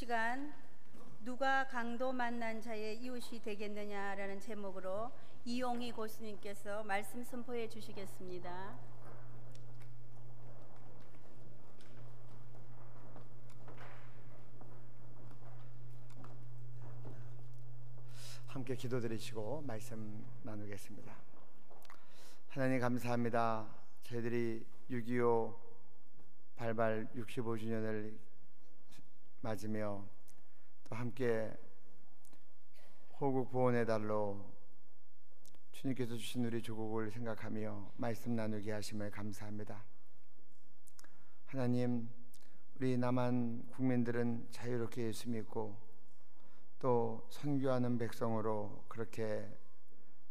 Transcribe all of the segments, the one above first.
시간 누가 강도 만난 자의 이웃이 되겠느냐라는 제목으로 이용희 고수님께서 말씀 선포해 주시겠습니다. 함께 기도드리시고 말씀 나누겠습니다. 하나님 감사합니다. 저희들이 6.25 발발 65주년을 맞으며 또 함께 호국 보훈의 달로 주님께서 주신 우리 조국을 생각하며 말씀 나누게 하심을 감사합니다. 하나님, 우리 남한 국민들은 자유롭게 예수 믿고 또 선교하는 백성으로 그렇게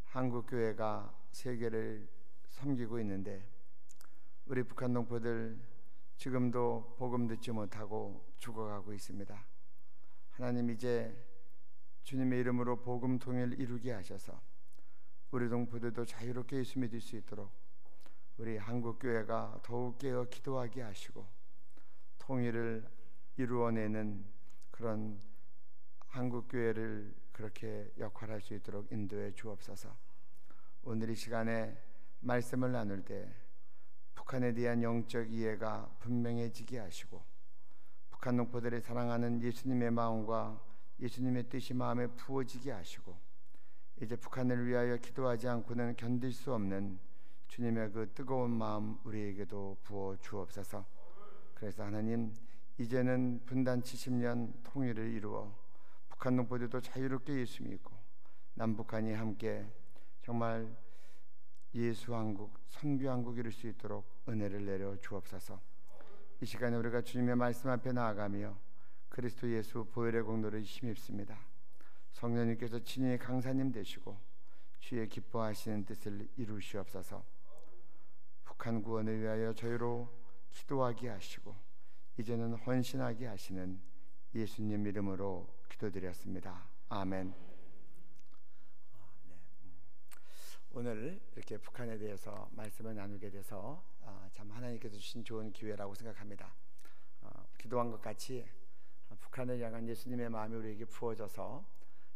한국교회가 세계를 섬기고 있는데 우리 북한 동포들 지금도 복음 듣지 못하고 죽어가고 있습니다. 하나님, 이제 주님의 이름으로 복음 통일 이루게 하셔서 우리 동포들도 자유롭게 예수 믿을 수 있도록 우리 한국교회가 더욱 깨어 기도하게 하시고 통일을 이루어내는 그런 한국교회를 그렇게 역할할 수 있도록 인도해 주옵소서. 오늘 이 시간에 말씀을 나눌 때 북한에 대한 영적 이해가 분명해지게 하시고 북한 동포들이 사랑하는 예수님의 마음과 예수님의 뜻이 마음에 부어지게 하시고 이제 북한을 위하여 기도하지 않고는 견딜 수 없는 주님의 그 뜨거운 마음 우리에게도 부어 주옵소서. 그래서 하나님, 이제는 분단 70년 통일을 이루어 북한 동포들도 자유롭게 예수 믿고 남북한이 함께 정말 예수한국, 선교한국 이룰 수 있도록 은혜를 내려 주옵소서. 이 시간에 우리가 주님의 말씀 앞에 나아가며 그리스도 예수 보혈의 공로를 힘입습니다. 성령님께서 친히 강사님 되시고 주의 기뻐하시는 뜻을 이루시옵소서. 북한 구원을 위하여 저희로 기도하게 하시고 이제는 헌신하게 하시는 예수님 이름으로 기도드렸습니다. 아멘. 오늘 이렇게 북한에 대해서 말씀을 나누게 돼서 참 하나님께서 주신 좋은 기회라고 생각합니다. 기도한 것 같이 북한을 향한 예수님의 마음이 우리에게 부어져서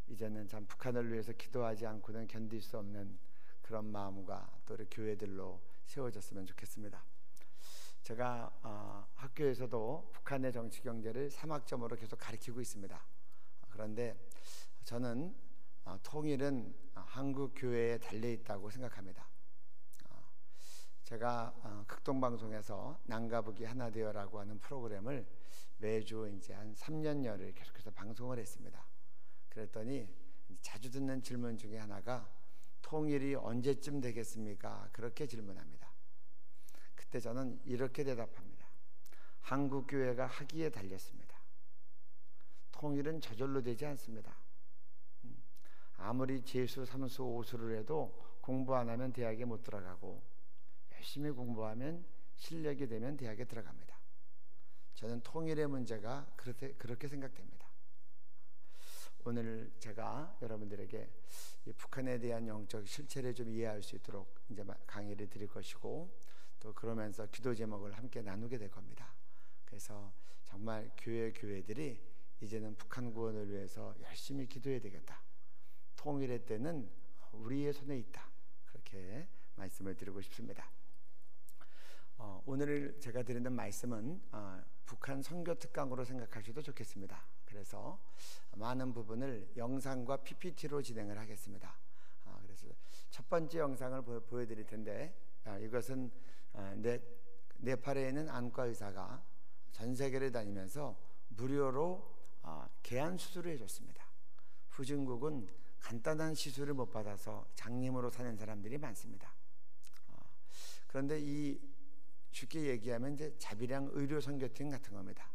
이제는 참 북한을 위해서 기도하지 않고는 견딜 수 없는 그런 마음과 또 우리 교회들로 세워졌으면 좋겠습니다. 제가 학교에서도 북한의 정치 경제를 3학점으로 계속 가르치고 있습니다. 그런데 저는 통일은 한국 교회에 달려 있다고 생각합니다. 제가 극동방송에서 남과 하나 되어라고 하는 프로그램을 매주 이제 한 3년여를 계속해서 방송을 했습니다. 그랬더니 자주 듣는 질문 중에 하나가 통일이 언제쯤 되겠습니까? 그렇게 질문합니다. 그때 저는 이렇게 대답합니다. 한국 교회가 하기에 달렸습니다. 통일은 저절로 되지 않습니다. 아무리 재수, 삼수, 오수를 해도 공부 안 하면 대학에 못 들어가고 열심히 공부하면 실력이 되면 대학에 들어갑니다. 저는 통일의 문제가 그렇게 생각됩니다. 오늘 제가 여러분들에게 이 북한에 대한 영적 실체를 좀 이해할 수 있도록 이제 강의를 드릴 것이고 또 그러면서 기도 제목을 함께 나누게 될 겁니다. 그래서 정말 교회들이 이제는 북한 구원을 위해서 열심히 기도해야 되겠다. 통일의 때는 우리의 손에 있다. 그렇게 말씀을 드리고 싶습니다. 오늘 제가 드리는 말씀은 북한 선교 특강으로 생각하셔도 좋겠습니다. 그래서 많은 부분을 영상과 PPT로 진행을 하겠습니다. 그래서 첫 번째 영상을 보여드릴 텐데 이것은 네팔에 있는 안과 의사가 전 세계를 다니면서 무료로 개안 수술을 해줬습니다. 후진국은 간단한 시술을 못 받아서 장님으로 사는 사람들이 많습니다. 그런데 쉽게 얘기하면 이제 자비량 의료 선교팀 같은 겁니다.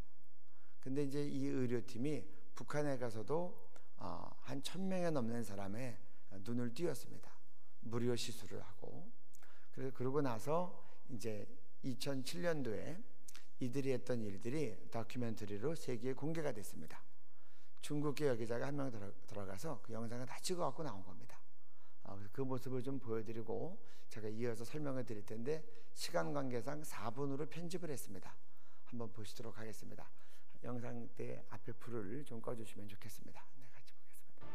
근데 이제 이 의료팀이 북한에 가서도 한 1000명에 넘는 사람의 눈을 띄웠습니다. 무료 시술을 하고. 그러고 나서 이제 2007년도에 이들이 했던 일들이 다큐멘터리로 세계에 공개가 됐습니다. 중국계 여기자가 한 명 들어가서 그 영상을 다 찍어갖고 나온 겁니다. 그 모습을 좀 보여드리고 제가 이어서 설명을 드릴 텐데 시간 관계상 4분으로 편집을 했습니다. 한번 보시도록 하겠습니다. 영상 때 앞에 불을 좀 꺼주시면 좋겠습니다. 네, 같이 보겠습니다.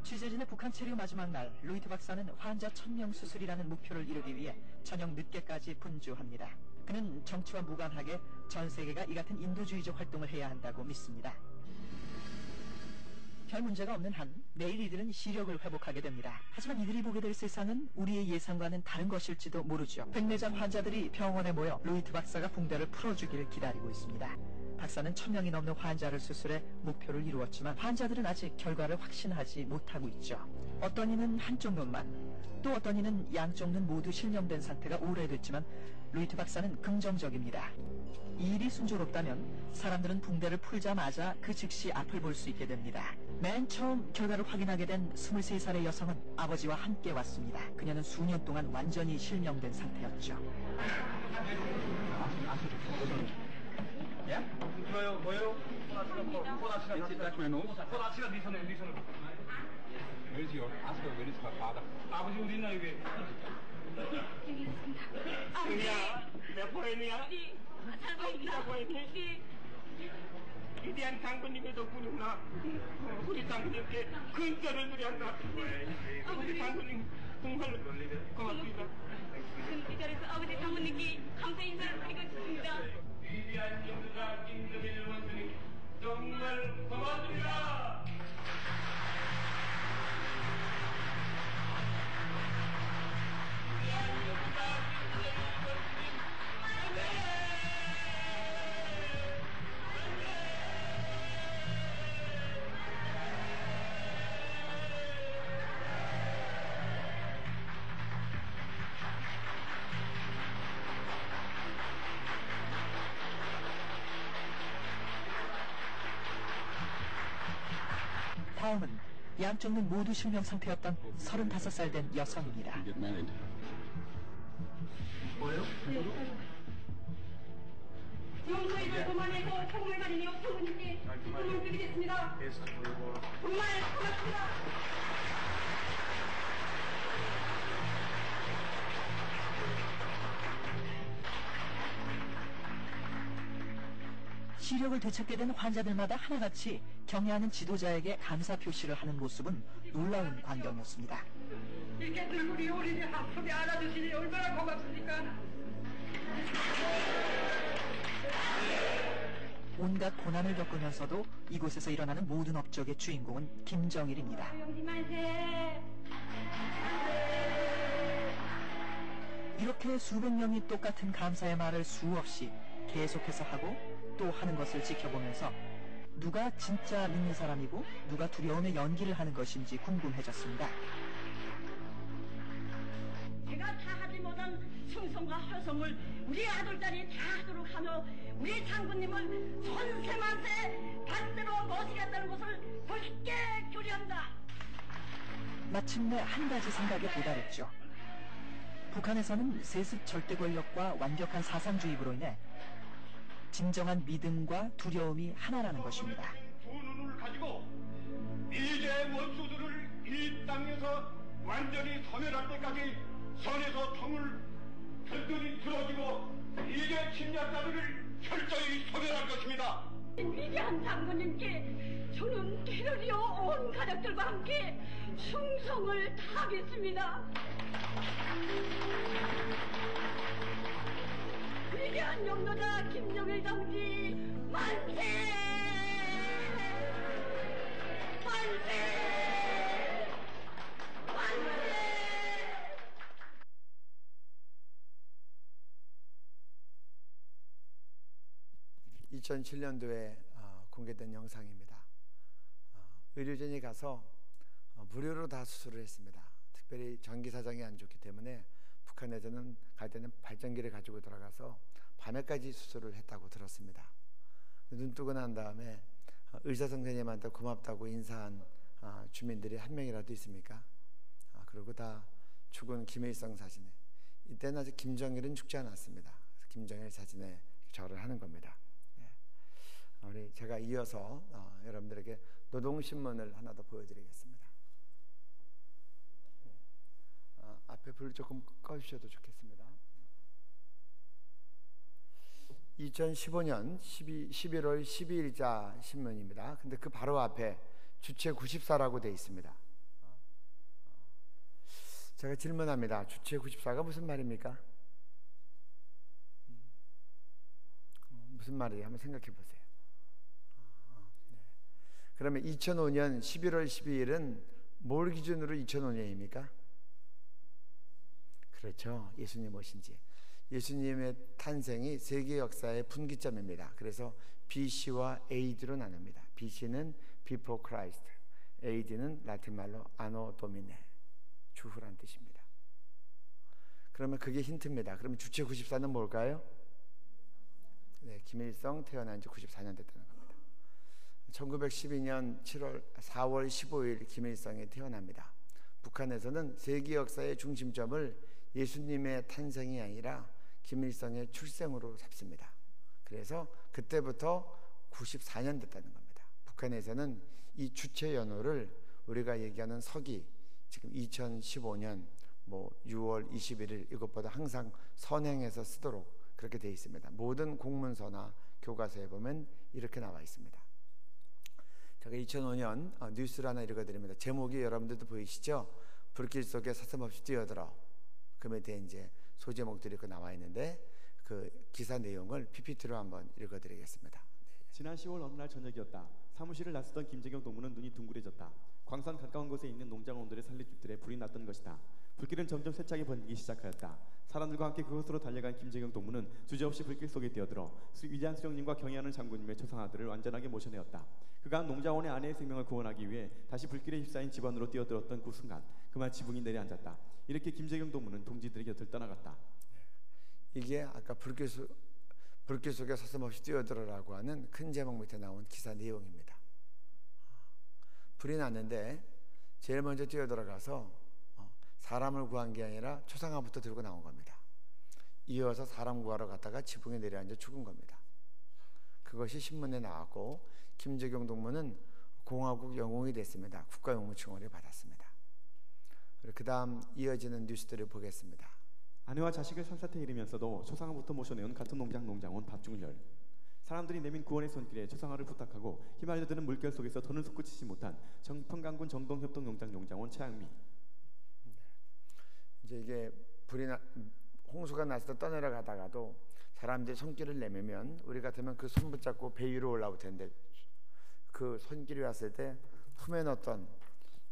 취재진의 북한 체류 마지막 날, 루이트 박사는 환자 1000명 수술이라는 목표를 이루기 위해 저녁 늦게까지 분주합니다. 그는 정치와 무관하게 전 세계가 이 같은 인도주의적 활동을 해야 한다고 믿습니다. 별 문제가 없는 한 내일 이들은 시력을 회복하게 됩니다. 하지만 이들이 보게 될 세상은 우리의 예상과는 다른 것일지도 모르죠. 백내장 환자들이 병원에 모여 루이트 박사가 붕대를 풀어주기를 기다리고 있습니다. 박사는 1000명이 넘는 환자를 수술해 목표를 이루었지만 환자들은 아직 결과를 확신하지 못하고 있죠. 어떤 이는 한쪽 눈만, 또 어떤 이는 양쪽 눈 모두 실명된 상태가 오래됐지만 루이트 박사는 긍정적입니다. 이 일이 순조롭다면 사람들은 붕대를 풀자마자 그 즉시 앞을 볼 수 있게 됩니다. 맨 처음 결과를 확인하게 된 23살의 여성은 아버지와 함께 왔습니다. 그녀는 수년 동안 완전히 실명된 상태였죠. 뭐요? 호나치가 네 손으로. Where's your Oscar? Where is her father? 아버지 어디 있나 여기? 여기 있습니다. 승희야, 몇 포인이야? 살고 포인이? 위대한 장군님의 덕분이구나. 우리 장군님께 근절을 드려한다. 우리 장군님 정말 고맙습니다. 지금 이 자리에서 아버지 장모님께 감사 인사를 드리고 싶습니다. 위대한 영주자 김정일 원수님 정말 고맙습니다. 다음은 양쪽 눈 모두 실명 상태였던 35살 된 여성입니다. 뭐요? 지금 저희들 그만해서 정말 가리니 장모님께 부탁을 드리겠습니다. 정말 고맙습니다. 시력을 되찾게 된 환자들마다 하나같이 경애하는 지도자에게 감사 표시를 하는 모습은 놀라운 광경이었습니다. 이렇게 들구리 우리 하품이 알아주시니 얼마나 고맙습니까? 온갖 고난을 겪으면서도 이곳에서 일어나는 모든 업적의 주인공은 김정일입니다. 영지 만세. 이렇게 수백 명이 똑같은 감사의 말을 수없이 계속해서 하고 또 하는 것을 지켜보면서 누가 진짜 믿는 사람이고 누가 두려움의 연기를 하는 것인지 궁금해졌습니다. 제가 다 하지 못한 충성과 허성을 우리 아들딸이 다 하도록 하며 우리 장군님을 천세만세 반대로 모시겠다는 것을 굳게 교리한다. 마침내 한 가지 생각에 도달했죠. 북한에서는 세습 절대 권력과 완벽한 사상주의로 인해 진정한 믿음과 두려움이 하나라는 것입니다. 두 눈을 가지고 미제의 원수들을 이 땅에서 완전히 소멸할 때까지 선에서 통을 철저히 들어주고 미제 침략자들을 철저히 소멸할 것입니다. 위대한 장군님께 저는 테러리오 온 가족들과 함께 충성을 다하겠습니다. 위대한 영도자 김정일 동지 만세! 만세! 만세! 2007년도에 공개된 영상입니다. 의료진이 가서 무료로 다 수술을 했습니다. 특별히 전기 사정이 안 좋기 때문에 북한에서는 갈 때는 발전기를 가지고 들어가서 밤에까지 수술을 했다고 들었습니다. 눈 뜨고 난 다음에 의사 선생님한테 고맙다고 인사한 주민들이 한 명이라도 있습니까? 그리고 다 죽은 김일성 사진에, 이때는 아직 김정일은 죽지 않았습니다. 그래서 김정일 사진에 절을 하는 겁니다. 우리 제가 이어서 여러분들에게 노동신문을 하나 더 보여드리겠습니다. 앞에 불 조금 꺼주셔도 좋겠습니다. 2015년 11월 12일자 신문입니다. 근데 그 바로 앞에 주체 94라고 되어 있습니다. 제가 질문합니다. 주체 94가 무슨 말입니까? 무슨 말이에요? 한번 생각해 보세요. 네. 그러면 2005년 11월 12일은 뭘 기준으로 2005년입니까? 그렇죠. 예수님 오신 지. 예수님의 탄생이 세계 역사의 분기점입니다. 그래서 BC와 AD로 나눕니다. BC는 Before Christ, AD는 라틴 말로 Anno Domini, 주후란 뜻입니다. 그러면 그게 힌트입니다. 그러면 주체 94는 뭘까요? 네, 김일성 태어난 지 94년 됐다는 겁니다. 1912년 4월 15일 김일성이 태어납니다. 북한에서는 세계 역사의 중심점을 예수님의 탄생이 아니라 김일성의 출생으로 잡습니다. 그래서 그때부터 94년 됐다는 겁니다. 북한에서는 이 주체 연호를 우리가 얘기하는 서기, 지금 2015년 6월 21일 이것보다 항상 선행해서 쓰도록 그렇게 되어 있습니다. 모든 공문서나 교과서에 보면 이렇게 나와 있습니다. 제가 2005년 뉴스를 하나 읽어드립니다. 제목이 여러분들도 보이시죠? 불길 속에 서슴없이 뛰어들어. 그 밑에 이제 소제목들이 이렇게 나와 있는데 그 기사 내용을 PPT로 한번 읽어드리겠습니다. 네. 지난 10월 어느 날 저녁이었다. 사무실을 나서던 김재경 동무는 눈이 둥그레졌다. 광산 가까운 곳에 있는 농장원들의 살림집들에 불이 났던 것이다. 불길은 점점 세차게 번지기 시작하였다. 사람들과 함께 그곳으로 달려간 김재경 동무는 주저없이 불길 속에 뛰어들어 위대한 수령님과 경의하는 장군님의 초상화들을 완전하게 모셔내었다. 그가 농장원의 아내의 생명을 구원하기 위해 다시 불길에 휩싸인 집안으로 뛰어들었던 그 순간 그만 지붕이 내려앉았다. 이렇게 김재경 동무는 동지들의 곁을 떠나갔다. 이게 아까 불길 속에 서슴없이 뛰어들어라고 하는 큰 제목 밑에 나온 기사 내용입니다. 불이 났는데 제일 먼저 뛰어들어가서 사람을 구한 게 아니라 초상화부터 들고 나온 겁니다. 이어서 사람 구하러 갔다가 지붕에 내려앉아 죽은 겁니다. 그것이 신문에 나왔고 김재경 동무는 공화국 영웅이 됐습니다. 국가영웅칭호를 받았습니다. 그 다음 이어지는 뉴스들을 보겠습니다. 아내와 자식을 산사태에 이르면서도 초상화부터 모셔내온 같은 농장원 박중렬. 사람들이 내민 구원의 손길에 초상화를 부탁하고 휘말려드는 물결 속에서 더는 솟구치지 못한 평강군 정동협동농장원 최양미. 이제 이게 홍수가 나서 떠내려가다가도 사람들이 손길을 내밀면 우리 같으면 그 손 붙잡고 배 위로 올라올 텐데 그 손길이 왔을 때 품에 넣었던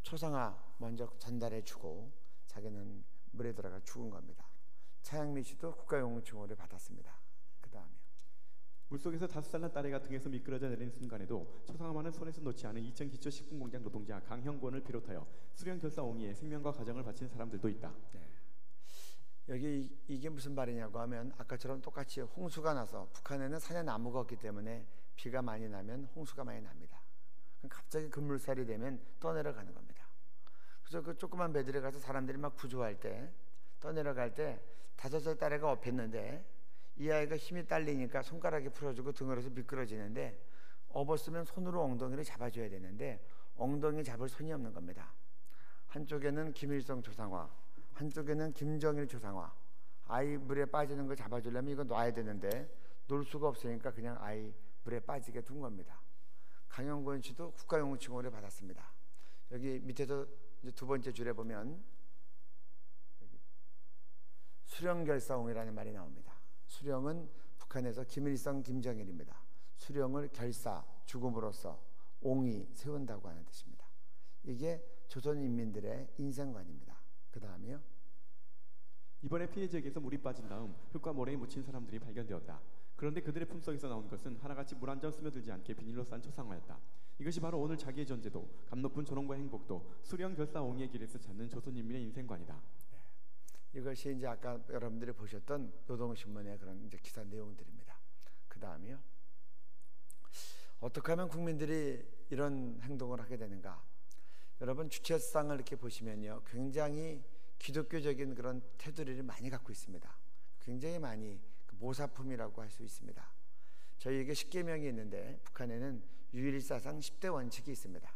초상화 먼저 전달해주고 자기는 물에 들어가 죽은 겁니다. 차양미 씨도 국가영웅칭호를 받았습니다. 그 다음에 물속에서 5살 난 딸애가 등에서 미끄러져 내리는 순간에도 초상화만은 손에서 놓지 않은 이천기초 식품공장 노동자 강형권을 비롯하여 수령 결사 옹이에 생명과 가정을 바친 사람들도 있다. 네. 여기 이게 무슨 말이냐고 하면 아까처럼 똑같이 홍수가 나서 북한에는 산에 나무가 없기 때문에 비가 많이 나면 홍수가 많이 납니다. 갑자기 급물살이 되면 떠내려가는 겁니다. 그래서 그 조그만 배들에 가서 사람들이 막 구조할 때 떠내려갈 때 5살 딸애가 업혔는데 이 아이가 힘이 딸리니까 손가락이 풀어지고 등으로서 미끄러지는데 업었으면 손으로 엉덩이를 잡아줘야 되는데 엉덩이 잡을 손이 없는 겁니다. 한쪽에는 김일성 초상화, 한쪽에는 김정일 초상화. 아이 물에 빠지는 거 잡아주려면 이거 놔야 되는데 놓을 수가 없으니까 그냥 아이 물에 빠지게 둔 겁니다. 강영권 씨도 국가영웅칭호를 받았습니다. 여기 밑에서 이제 두 번째 줄에 보면 수령결사옹이라는 말이 나옵니다. 수령은 북한에서 김일성, 김정일입니다. 수령을 결사, 죽음으로써 옹이 세운다고 하는 뜻입니다. 이게 조선 인민들의 인생관입니다. 그 다음에요. 이번에 피해 지역에서 물이 빠진 다음 흙과 모래에 묻힌 사람들이 발견되었다. 그런데 그들의 품속에서 나온 것은 하나같이 물 한 점 스며들지 않게 비닐로 싼 초상화였다. 이것이 바로 오늘 자기의 존재도 감 높은 존엄과 행복도 수령 결사 옹이의 길에서 찾는 조선 인민의 인생관이다. 이것이 이제 아까 여러분들이 보셨던 노동신문의 그런 이제 기사 내용들입니다. 그 다음이요. 어떻게 하면 국민들이 이런 행동을 하게 되는가? 여러분 주체상을 이렇게 보시면요, 굉장히 기독교적인 그런 테두리를 많이 갖고 있습니다. 굉장히 많이 모사품이라고 할 수 있습니다. 저희에게 10계명이 있는데 북한에는 유일사상 10대 원칙이 있습니다.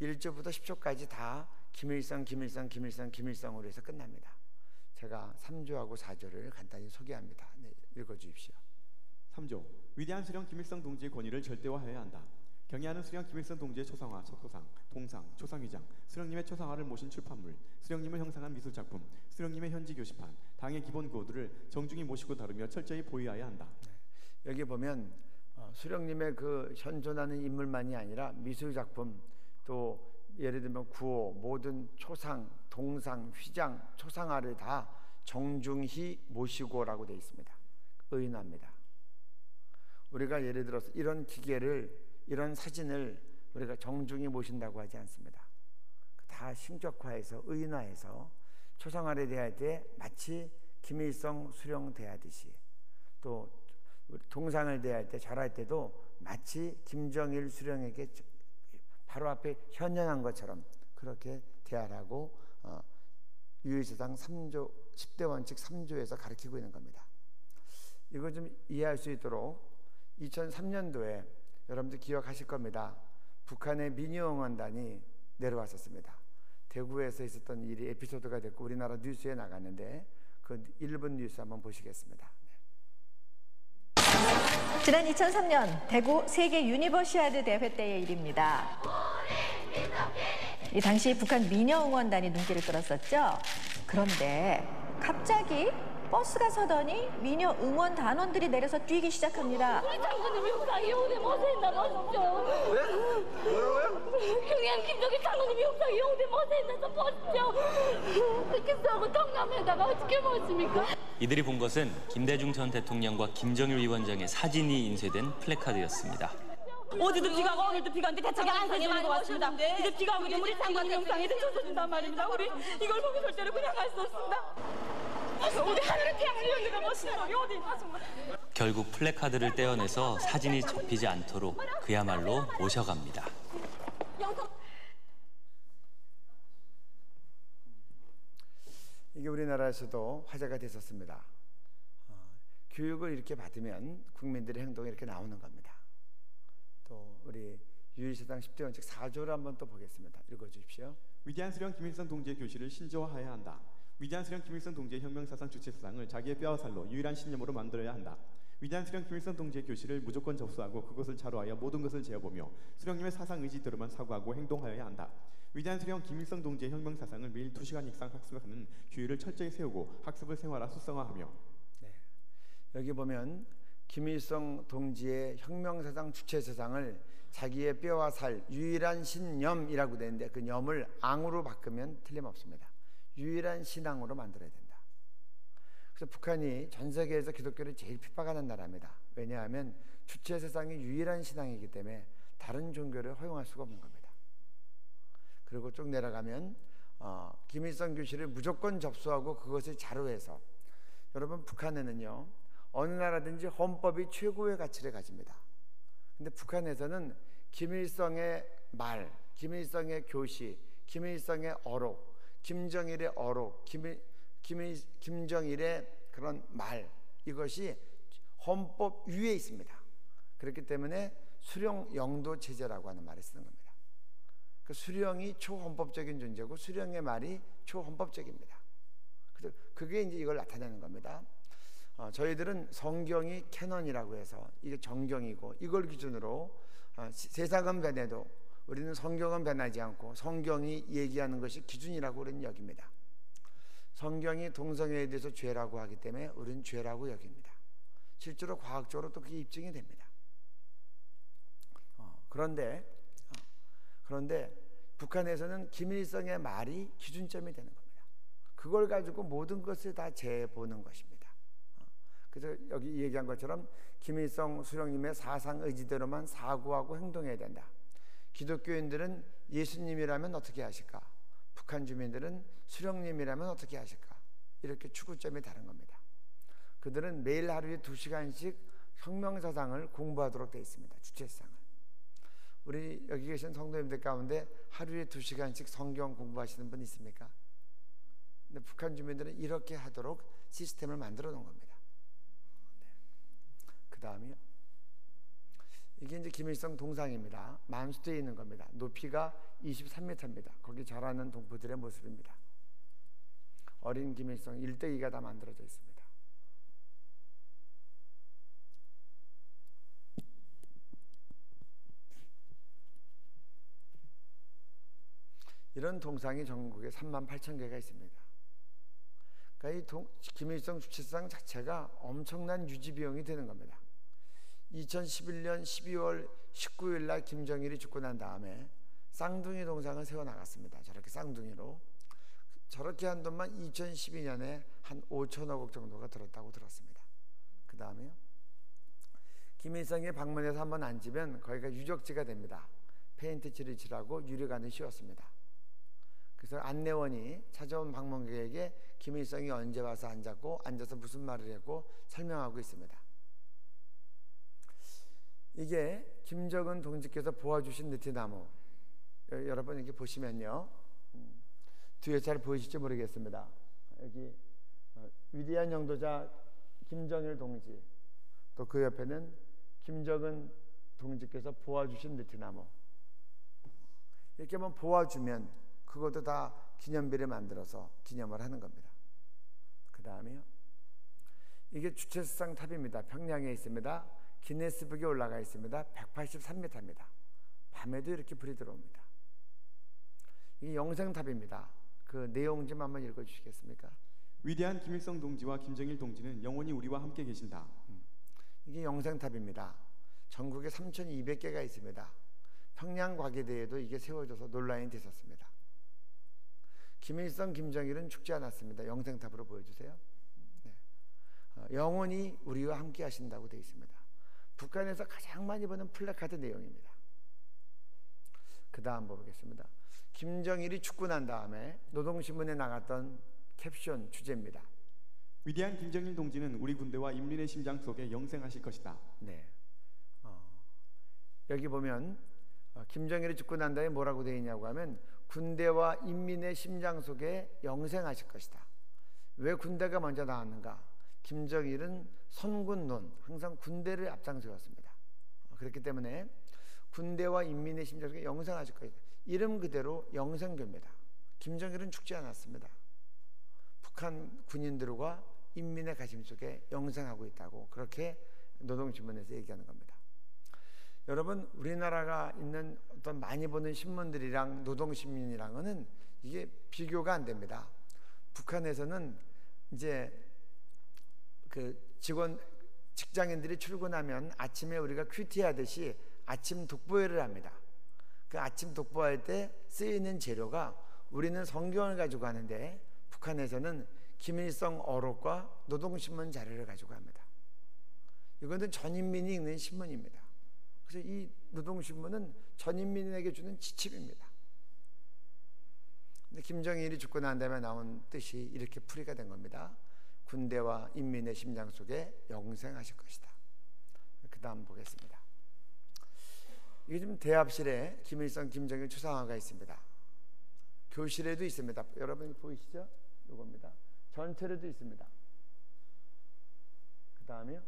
1조부터 10조까지 다 김일성으로 해서 끝납니다. 제가 3조하고 4조를 간단히 소개합니다. 네, 읽어주십시오. 3조. 위대한 수령 김일성 동지의 권위를 절대화해야 한다. 경의하는 수령 김일성 동지의 초상화, 초상, 동상, 초상위장, 수령님의 초상화를 모신 출판물, 수령님을 형상한 미술작품, 수령님의 현지 교시판, 당의 기본 구호들을 정중히 모시고 다루며 철저히 보유해야 한다. 여기 보면 수령님의 그 현존하는 인물만이 아니라 미술작품, 또 예를 들면 구호, 모든 초상, 동상, 휘장, 초상화를 다 정중히 모시고라고 되어 있습니다. 의인합니다. 우리가 예를 들어서 이런 기계를, 이런 사진을 우리가 정중히 모신다고 하지 않습니다. 다 신격화해서 의인화해서 초상화를 대할 때 마치 김일성 수령 대하듯이, 또 동상을 대할 때, 절할 때도 마치 김정일 수령에게 바로 앞에 현현한 것처럼 그렇게 대하라고 유일세상 3조 10대 원칙 3조에서 가르치고 있는 겁니다. 이거 좀 이해할 수 있도록 2003년도에 여러분들 기억하실 겁니다. 북한의 민요응원단이 내려왔었습니다. 대구에서 있었던 일이 에피소드가 됐고 우리나라 뉴스에 나갔는데 그 1분 뉴스 한번 보시겠습니다. 지난 2003년 대구 세계 유니버시아드 대회 때의 일입니다. 이 당시 북한 민요응원단이 눈길을 끌었었죠. 그런데 갑자기 버스가 서더니 민요 응원 단원들이 내려서 뛰기 시작합니다. 우리 장군님 영상이 영대 못에 있다고 하셨죠. 왜? 평양 김정일 장군님 영상이 영대 못에 있다고 보시죠. 그렇게 싸고 통감에다가 어떻게 보십니까? 이들이 본 것은 김대중 전 대통령과 김정일 위원장의 사진이 인쇄된 플래카드였습니다. 어제도 비가 오고 오늘도 비가 오는데 대책이 안 서지는 것 같습니다. 이제 비가 오게 되면 우리 장군님 영상에 대쳐서준단 말입니다. 우리 이걸 보고 절대로 그냥 갈 수 없습니다. 우리 하늘의 태양을 열리가 멋있는 놈이 어디 있나 정말. 결국 플래카드를 떼어내서 사진이 접히지 않도록 그야말로 모셔갑니다. 이게 우리나라에서도 화제가 됐었습니다. 교육을 이렇게 받으면 국민들의 행동이 이렇게 나오는 겁니다. 또 우리 유일세상 10대 원칙 4조를 한번 또 보겠습니다. 읽어주십시오. 위대한 수령 김일성 동지의 교시를 신조화해야 한다. 위대한 수령 김일성 동지의 혁명사상 주체사상을 자기의 뼈와 살로 유일한 신념으로 만들어야 한다. 위대한 수령 김일성 동지의 교시를 무조건 접수하고 그것을 자로하여 모든 것을 재어보며 수령님의 사상 의지대로만 사고하고 행동하여야 한다. 위대한 수령 김일성 동지의 혁명사상을 매일 2시간 이상 학습하는 규율을 철저히 세우고 학습을 생활화 수성화하며. 네. 여기 보면 김일성 동지의 혁명사상 주체사상을 자기의 뼈와 살 유일한 신념이라고 되는데 그 념을 앙으로 바꾸면 틀림없습니다. 유일한 신앙으로 만들어야 된다. 그래서 북한이 전 세계에서 기독교를 제일 핍박하는 나라입니다. 왜냐하면 주체사상이 유일한 신앙이기 때문에 다른 종교를 허용할 수가 없는 겁니다. 그리고 쭉 내려가면 김일성 교시를 무조건 접수하고 그것을 자료해서, 여러분 북한에는요 어느 나라든지 헌법이 최고의 가치를 가집니다. 근데 북한에서는 김일성의 말, 김일성의 교시, 김일성의 어록, 김정일의 어록, 김정일의 그런 말, 이것이 헌법 위에 있습니다. 그렇기 때문에 수령 영도 체제라고 하는 말을 쓰는 겁니다. 그 수령이 초헌법적인 존재고 수령의 말이 초헌법적입니다. 그래서 그게 이제 이걸 나타내는 겁니다. 저희들은 성경이 캐논이라고 해서 이게 정경이고 이걸 기준으로 세상은 변해도 우리는 성경은 변하지 않고 성경이 얘기하는 것이 기준이라고 우리는 여깁니다. 성경이 동성애에 대해서 죄라고 하기 때문에 우리는 죄라고 여깁니다. 실제로 과학적으로 또 그게 입증이 됩니다. 그런데 북한에서는 김일성의 말이 기준점이 되는 겁니다. 그걸 가지고 모든 것을 다 재보는 것입니다. 그래서 여기 얘기한 것처럼 김일성 수령님의 사상 의지대로만 사고하고 행동해야 된다. 기독교인들은 예수님이라면 어떻게 하실까? 북한 주민들은 수령님이라면 어떻게 하실까? 이렇게 추구점이 다른 겁니다. 그들은 매일 하루에 2시간씩 혁명사상을 공부하도록 되어 있습니다. 주체사상을. 우리 여기 계신 성도님들 가운데 하루에 2시간씩 성경 공부하시는 분 있습니까? 근데 북한 주민들은 이렇게 하도록 시스템을 만들어 놓은 겁니다. 네. 그 다음이요. 이게 이제 김일성 동상입니다. 만수대에 있는 겁니다. 높이가 23m입니다. 거기 절하는 동포들의 모습입니다. 어린 김일성 1:2가 다 만들어져 있습니다. 이런 동상이 전국에 38,000개가 있습니다. 그러니까 이 김일성 주체상 자체가 엄청난 유지 비용이 되는 겁니다. 2011년 12월 19일 날 김정일이 죽고 난 다음에 쌍둥이 동상을 세워나갔습니다. 저렇게 쌍둥이로. 저렇게 한 돈만 2012년에 한 5천억 원 정도가 들었다고 들었습니다. 그 다음에요, 김일성이 방문해서 한번 앉으면 거기가 유적지가 됩니다. 페인트 칠을 칠하고 유리관을 씌웠습니다. 그래서 안내원이 찾아온 방문객에게 김일성이 언제 와서 앉았고 앉아서 무슨 말을 했고 설명하고 있습니다. 이게 김정은 동지께서 보아주신 느티나무, 여러분 여기 보시면요, 뒤에 잘 보이실지 모르겠습니다. 여기 위대한 영도자 김정일 동지, 또 그 옆에는 김정은 동지께서 보아주신 느티나무. 이렇게 한번 보아주면 그것도 다 기념비를 만들어서 기념을 하는 겁니다. 그 다음에요, 이게 주체수상 탑입니다. 평양에 있습니다. 기네스북에 올라가 있습니다. 183m입니다. 밤에도 이렇게 불이 들어옵니다. 이게 영생탑입니다. 그 내용 좀 한번 읽어주시겠습니까? 위대한 김일성 동지와 김정일 동지는 영원히 우리와 함께 계신다. 이게 영생탑입니다. 전국에 3,200개가 있습니다. 평양 과계대에도 이게 세워져서 논란이 됐었습니다. 김일성, 김정일은 죽지 않았습니다. 영생탑으로 보여주세요. 네. 영원히 우리와 함께 하신다고 되어 있습니다. 북한에서 가장 많이 보는 플래카드 내용입니다. 그 다음 보겠습니다. 김정일이 죽고 난 다음에 노동신문에 나갔던 캡션 주제입니다. 위대한 김정일 동지는 우리 군대와 인민의 심장 속에 영생하실 것이다. 네. 여기 보면 김정일이 죽고 난 다음에 뭐라고 되어 있냐고 하면 군대와 인민의 심장 속에 영생하실 것이다. 왜 군대가 먼저 나왔는가? 김정일은 선군론, 항상 군대를 앞장세웠습니다. 그렇기 때문에 군대와 인민의 심장 속에 영생하실 것이다. 이름 그대로 영생교입니다. 김정일은 죽지 않았습니다. 북한 군인들과 인민의 가심 속에 영생하고 있다고 그렇게 노동신문에서 얘기하는 겁니다. 여러분, 우리나라가 있는 어떤 많이 보는 신문들이랑 노동신문이랑은 이게 비교가 안 됩니다. 북한에서는 이제 그 직장인들이 출근하면 아침에 우리가 큐티 하듯이 아침 독보회를 합니다. 그 아침 독보할 때 쓰이는 재료가 우리는 성경을 가지고 하는데 북한에서는 김일성 어록과 노동신문 자료를 가지고 합니다. 이거는 전인민이 읽는 신문입니다. 그래서 이 노동신문은 전인민에게 주는 지침입니다. 근데 김정일이 죽고 난 다음에 나온 뜻이 이렇게 풀이가 된 겁니다. 군대와 인민의 심장 속에 영생하실 것이다. 그 다음 보겠습니다. 이게 지금 대합실에 김일성, 김정일 추상화가 있습니다. 교실에도 있습니다. 여러분 보이시죠? 이겁니다. 전철에도 있습니다. 그 다음에요,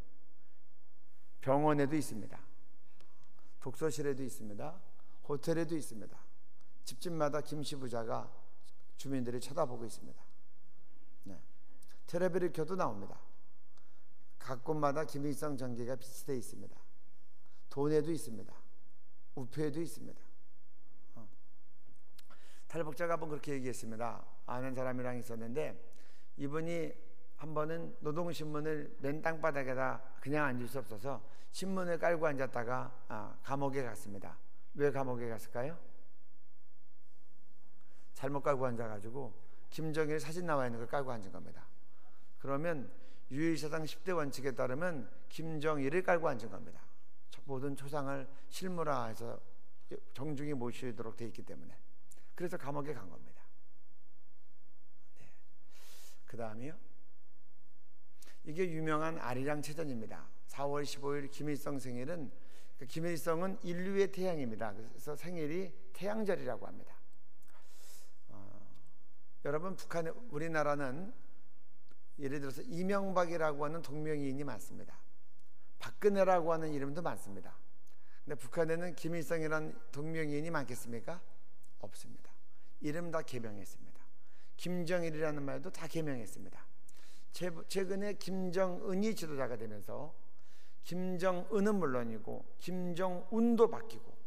병원에도 있습니다. 독서실에도 있습니다. 호텔에도 있습니다. 집집마다 김씨 부자가 주민들이 쳐다보고 있습니다. 네. 텔레비를 켜도 나옵니다. 각 곳마다 김일성 전기가 비치되어 있습니다. 돈에도 있습니다. 우표에도 있습니다. 탈북자가 한번 그렇게 얘기했습니다. 아는 사람이랑 있었는데 이분이 한 번은 노동신문을 맨 땅바닥에다 그냥 앉을 수 없어서 신문을 깔고 앉았다가 감옥에 갔습니다. 왜 감옥에 갔을까요? 잘못 깔고 앉아가지고 김정일 사진 나와 있는 걸 깔고 앉은 겁니다. 그러면 유일사상 10대 원칙에 따르면 김정일을 깔고 앉은 겁니다. 모든 초상을 실무화해서 정중히 모시도록 되어 있기 때문에. 그래서 감옥에 간 겁니다. 네. 그 다음이요, 이게 유명한 아리랑 체전입니다. 4월 15일 김일성 생일은, 김일성은 인류의 태양입니다. 그래서 생일이 태양절이라고 합니다. 여러분, 우리나라는 예를 들어서 이명박이라고 하는 동명이인이 많습니다. 박근혜라고 하는 이름도 많습니다. 근데 북한에는 김일성이라는 동명이인이 많겠습니까? 없습니다. 이름 다 개명했습니다. 김정일이라는 말도 다 개명했습니다. 최근에 김정은이 지도자가 되면서 김정은은 물론이고 김정운도 바뀌고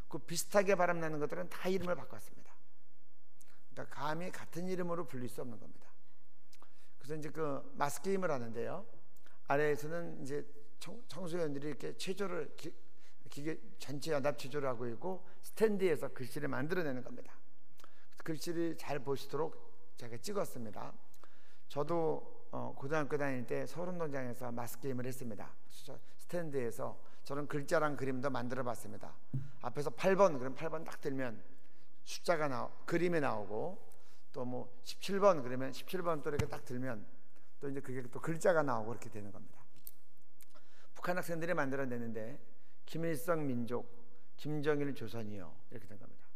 그 비슷하게 발음나는 것들은 다 이름을 바꿨습니다. 그러니까 감히 같은 이름으로 불릴 수 없는 겁니다. 그래서 이제 그 마스 게임을 하는데요. 아래에서는 이제 청소년들이 이렇게 체조를 기계 전체 연합 체조를 하고 있고 스탠드에서 글씨를 만들어내는 겁니다. 글씨를 잘 보시도록 제가 찍었습니다. 저도 고등학교 다닐 때 서울운동장에서 마스 게임을 했습니다. 스탠드에서 저는 글자랑 그림도 만들어 봤습니다. 앞에서 8번 그럼 8번 딱 들면 숫자가 그림이 나오고 또 뭐 17번 그러면 17번 또 이렇게 딱 들면 또 이제 그게 또 글자가 나오고 그렇게 되는 겁니다. 북한 학생들이 만들어내는데 김일성 민족, 김정일 조선이요 이렇게 된 겁니다.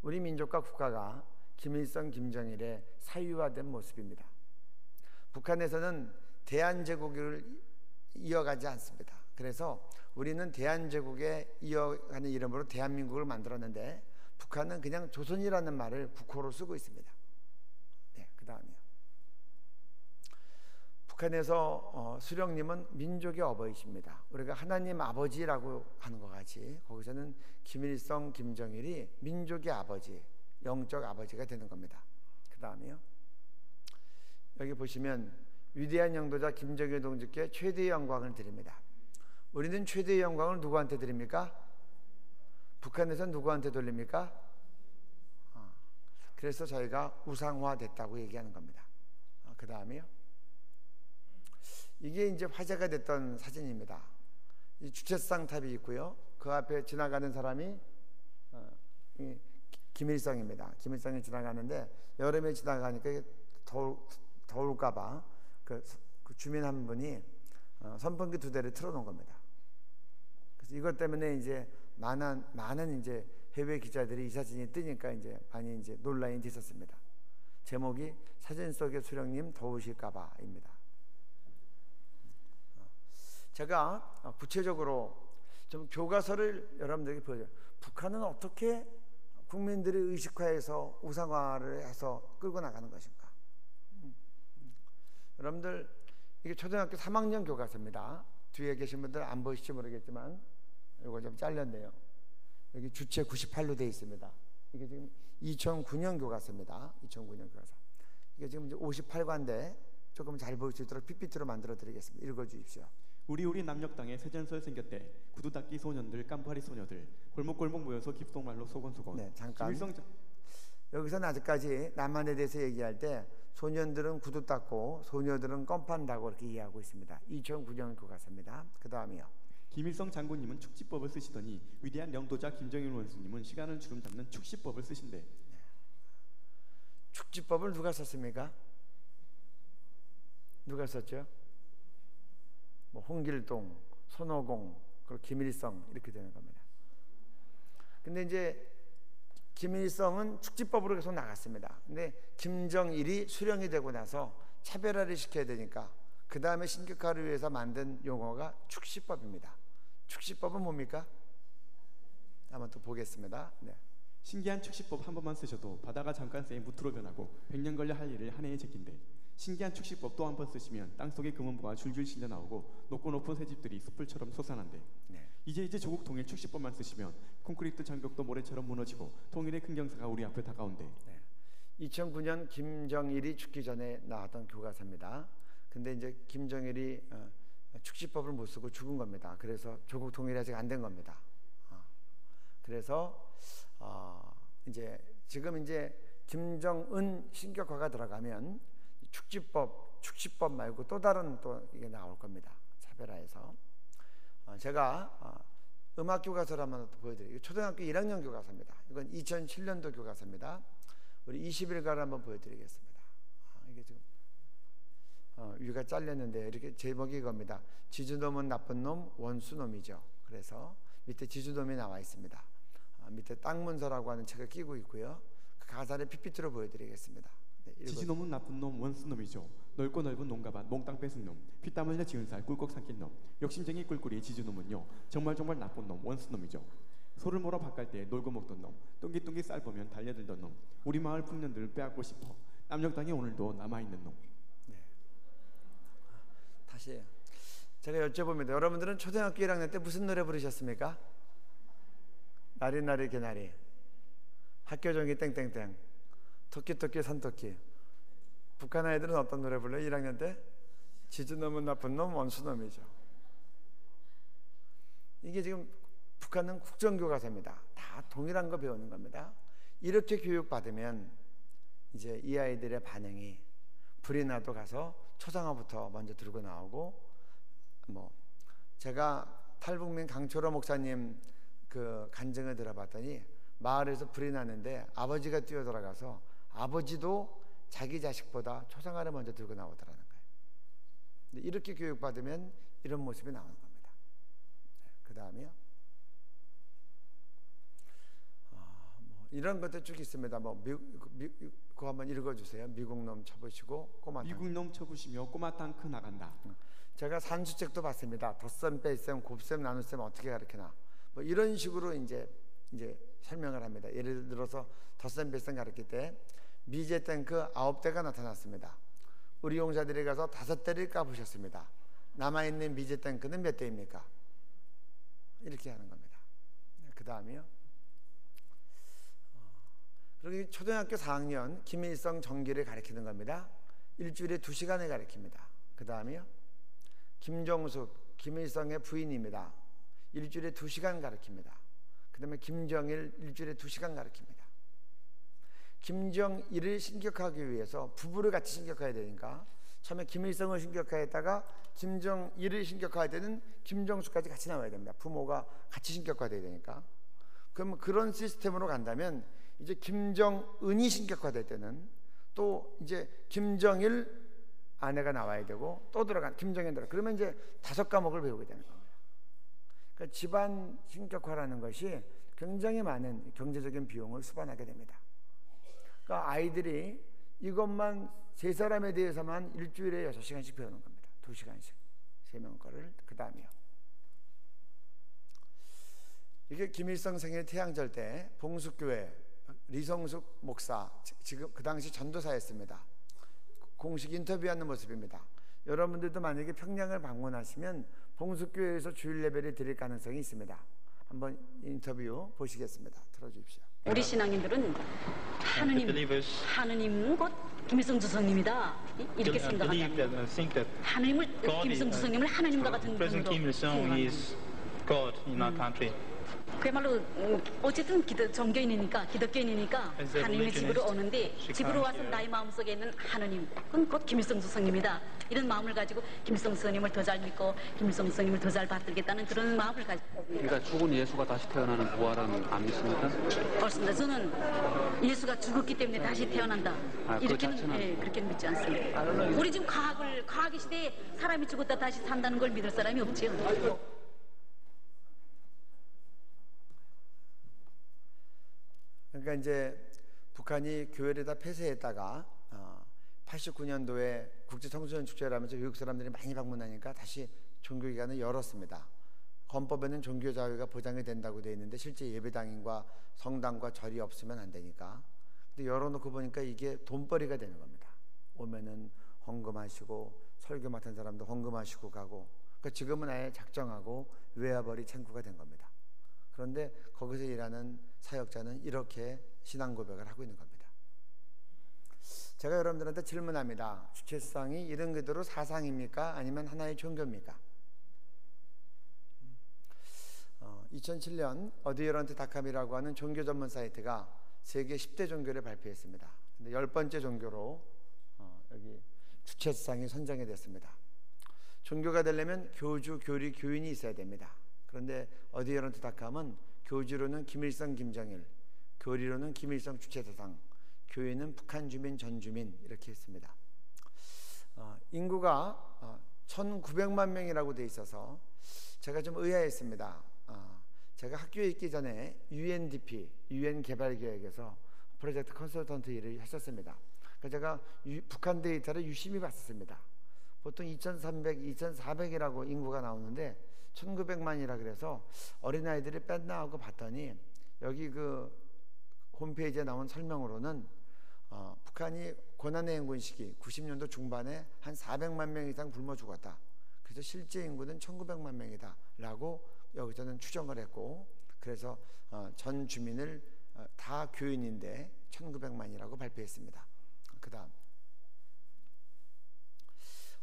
우리 민족과 국가가 김일성, 김정일의 사유화된 모습입니다. 북한에서는 대한제국을 이어가지 않습니다. 그래서 우리는 대한제국에 이어가는 이름으로 대한민국을 만들었는데 북한은 그냥 조선이라는 말을 국호로 쓰고 있습니다. 네, 그 다음이요. 북한에서 수령님은 민족의 어버이십니다. 우리가 하나님 아버지라고 하는 것 같이 거기서는 김일성, 김정일이 민족의 아버지, 영적 아버지가 되는 겁니다. 그 다음이요. 여기 보시면 위대한 영도자 김정일 동지께 최대의 영광을 드립니다. 우리는 최대의 영광을 누구한테 드립니까? 북한에서는 누구한테 돌립니까? 그래서 저희가 우상화됐다고 얘기하는 겁니다. 그 다음이요. 이게 이제 화제가 됐던 사진입니다. 이 주체상 탑이 있고요. 그 앞에 지나가는 사람이 김일성입니다. 김일성이 지나가는데 여름에 지나가니까 더울까봐 그 주민 한 분이 선풍기 2대를 틀어놓은 겁니다. 그래서 이것 때문에 이제 많은 이제 해외 기자들이 이 사진이 뜨니까 이제 많이 이제 논란이 있었습니다. 제목이 사진 속의 수령님 더우실까봐입니다. 제가 구체적으로 좀 교과서를 여러분들에게 보여줘요. 북한은 어떻게 국민들의 의식화해서 우상화를 해서 끌고 나가는 것인가? 여러분들 이게 초등학교 3학년 교과서입니다. 뒤에 계신 분들 안 보실지 모르겠지만 이거 좀 잘렸네요. 여기 주체 98로 되어 있습니다. 이게 지금 2009년 교과서입니다. 2009년 교과서. 이게 지금 이제 58과인데 조금 잘 보일 수 있도록 PPT로 만들어 드리겠습니다. 읽어 주십시오. 우리 남녘 땅에 세전설 생겼대. 구두 닦기 소년들, 깜파리 소녀들, 골목골목 모여서 깁속말로 소곤소곤. 네, 잠깐. 여기서는 아직까지 남한에 대해서 얘기할 때 소년들은 구두 닦고 소녀들은 껌판다고 이렇게 이해하고 있습니다. 2009년 교과서입니다. 그 다음이요. 김일성 장군님은 축지법을 쓰시더니 위대한 영도자 김정일 원수님은 시간을 주름 잡는 축시법을 쓰신대. 네. 축지법을 누가 썼습니까? 누가 썼죠? 뭐 홍길동, 손오공, 그리고 김일성 이렇게 되는 겁니다. 근데 이제 김일성은 축지법으로 계속 나갔습니다. 근데 김정일이 수령이 되고 나서 차별화를 시켜야 되니까 그 다음에 신격화를 위해서 만든 용어가 축시법입니다. 축시법은 뭡니까? 한번 또 보겠습니다. 네. 신기한 축시법 한 번만 쓰셔도 바다가 잠깐 새 무트로 변하고 100년 걸려 할 일을 한 해에 제낀대. 신기한 축시법 또 한 번 쓰시면 땅속에 금은보가 줄줄 실려 나오고 높고 높은 새집들이 숲을처럼 솟아난대. 네. 이제 조국 통일 축시법만 쓰시면 콘크리트 장벽도 모래처럼 무너지고 통일의 큰 경사가 우리 앞에 다가온대. 네. 2009년 김정일이 죽기 전에 나왔던 교과서입니다. 근데 이제 김정일이 축시법을 못 쓰고 죽은 겁니다. 그래서 조국 통일이 아직 안 된 겁니다. 그래서 이제 지금 이제 김정은 신격화가 들어가면 축시법 말고 또 다른 또 이게 나올 겁니다. 차별화해서. 제가 음악 교과서를 한번 보여드릴게요. 초등학교 1학년 교과서입니다. 이건 2007년도 교과서입니다. 우리 21가를 한번 보여드리겠습니다. 이게 지금 위가 잘렸는데 이렇게 제목이 이겁니다. 지주놈은 나쁜 놈, 원수놈이죠. 그래서 밑에 지주놈이 나와 있습니다. 밑에 땅문서라고 하는 책을 끼고 있고요. 그 가사를 PPT로 보여드리겠습니다. 네, 지주놈은 나쁜 놈, 원수놈이죠. 넓고 넓은 농가밭, 몽땅 뺏은 놈, 피땀 흘려 지은 살 꿀꺽 삼킨 놈, 욕심쟁이 꿀꿀이 지주놈은요 정말 나쁜 놈, 원수놈이죠. 소를 몰아 바깔 때 놀고 먹던 놈, 뚱기뚱기 쌀 보면 달려들던 놈, 우리 마을 풍년들을 빼앗고 싶어 남녘 땅에 오늘도 남아있는 놈. 네. 다시 제가 여쭤봅니다. 여러분들은 초등학교 1학년 때 무슨 노래 부르셨습니까? 나리나리 개나리, 학교 종이 땡땡땡, 토끼토끼 산토끼. 북한 아이들은 어떤 노래 불러요? 1학년 때? 지주놈은 나쁜 놈, 원수놈이죠. 이게 지금 북한은 국정교과서입니다. 다 동일한 거 배우는 겁니다. 이렇게 교육받으면 이제 이 아이들의 반응이 불이 나도 가서 초상화부터 먼저 들고 나오고, 뭐 제가 탈북민 강철호 목사님 그 간증을 들어봤더니 마을에서 불이 나는데 아버지가 뛰어들어가서 아버지도 자기 자식보다 초상화를 먼저 들고 나오더라는 거예요. 근데 이렇게 교육받으면 이런 모습이 나오는 겁니다. 그 다음에요. 이런 것도 쭉 있습니다. 뭐 그거 한번 읽어주세요. 미국 놈 쳐보시고 꼬마 땅. 미국 놈 쳐부시며 꼬마 땅 크 나간다. 제가 산수책도 봤습니다. 덧셈, 뺄셈, 곱셈, 나눗셈 어떻게 가르치나. 뭐 이런 식으로 이제 설명을 합니다. 예를 들어서 덧셈, 뺄셈 가르칠 때 미제 탱크 9대가 나타났습니다. 우리 용사들이 가서 5대를 까부셨습니다. 남아있는 미제 탱크는 몇 대입니까? 이렇게 하는 겁니다. 그 다음이요. 그리고 초등학교 4학년 김일성 정기를 가르치는 겁니다. 일주일에 2시간을 가르칩니다. 그 다음이요. 김정숙, 김일성의 부인입니다. 일주일에 2시간 가르칩니다. 그 다음에 김정일 일주일에 2시간 가르칩니다. 김정일을 신격하기 위해서 부부를 같이 신격해야 되니까 처음에 김일성을 신격화했다가 김정일을 신격화할 때는 김정숙까지 같이 나와야 됩니다. 부모가 같이 신격화돼야 되니까. 그럼 그런 시스템으로 간다면 이제 김정은이 신격화될 때는 또 이제 김정일 아내가 나와야 되고 또 들어간 김정일 들어가. 그러면 이제 5과목을 배우게 되는 겁니다. 그러니까 집안 신격화라는 것이 굉장히 많은 경제적인 비용을 수반하게 됩니다. 그러니까 아이들이 이것만 3사람에 대해서만 일주일에 6시간씩 배우는 겁니다. 2시간씩 3명 거를. 그 다음이요. 이게 김일성 생일 태양절 때 봉숙교회 리성숙 목사, 지금 그 당시 전도사였습니다. 공식 인터뷰하는 모습입니다. 여러분들도 만약에 평양을 방문하시면 봉숙교회에서 주일 예배를 드릴 가능성이 있습니다. 한번 인터뷰 보시겠습니다. 들어주십시오. 우리 신앙인들은 하느님은 곧 김일성 주석님이다 이렇게 생각합니다. 하느님을 김일성 주석님을 하느님과 같은 분으로 생각합니다. 그야말로 어쨌든 기독교인이니까 하느님의 집으로 오는데 집으로 와서 나의 마음속에 있는 하느님, 그건 곧 김일성 주석님이다. 이런 마음을 가지고 김일성 주석님을 더 잘 믿고 김일성 주석님을 더 잘 받들겠다는 그런 마음을 가지고. 그러니까 죽은 예수가 다시 태어나는 부활은 안 믿습니까? 그렇습니다. 저는 예수가 죽었기 때문에 다시 태어난다. 이렇게는 그렇게는 믿지 않습니다. 우리 지금 과학의 시대에 사람이 죽었다 다시 산다는 걸 믿을 사람이 없지요. 그러니까 이제 북한이 교회를 다 폐쇄했다가 89년도에 국제 청소년 축제를 하면서 외국 사람들이 많이 방문하니까 다시 종교기관을 열었습니다. 헌법에는 종교 자유가 보장이 된다고 되어 있는데 실제 예배당인과 성당과 절이 없으면 안 되니까. 근데 열어놓고 보니까 이게 돈벌이가 되는 겁니다. 오면은 헌금하시고 설교 맡은 사람도 헌금하시고 가고. 그러니까 지금은 아예 작정하고 외화벌이 창구가 된 겁니다. 그런데 거기서 일하는 사역자는 이렇게 신앙 고백을 하고 있는 겁니다. 제가 여러분들한테 질문합니다. 주체사상이 이런 그대로 사상입니까? 아니면 하나의 종교입니까? 2007년 어디어런트닷컴이라고 하는 종교 전문 사이트가 세계 10대 종교를 발표했습니다. 근데 10번째 종교로 여기 주체사상이 선정이 됐습니다. 종교가 되려면 교주, 교리, 교인이 있어야 됩니다. 그런데 어디어런트닷컴은 교주로는 김일성, 김정일, 교리로는 김일성 주체사상, 교인은 북한 주민, 전 주민 이렇게 했습니다. 인구가 1900만 명이라고 돼 있어서 제가 좀 의아했습니다. 제가 학교에 있기 전에 UNDP, UN 개발계획에서 프로젝트 컨설턴트 일을 했었습니다. 그래서 제가 북한 데이터를 유심히 봤었습니다. 보통 2300, 2400이라고 인구가 나오는데 1900만이라 그래서 어린아이들이 뺐나 하고 봤더니 여기 그 홈페이지에 나온 설명으로는 북한이 고난의 행군 시기 90년도 중반에 한 400만 명 이상 굶어 죽었다. 그래서 실제 인구는 1900만 명이다 라고 여기서는 추정을 했고, 그래서 전 주민을 다 교인인데 1900만이라고 발표했습니다. 그 다음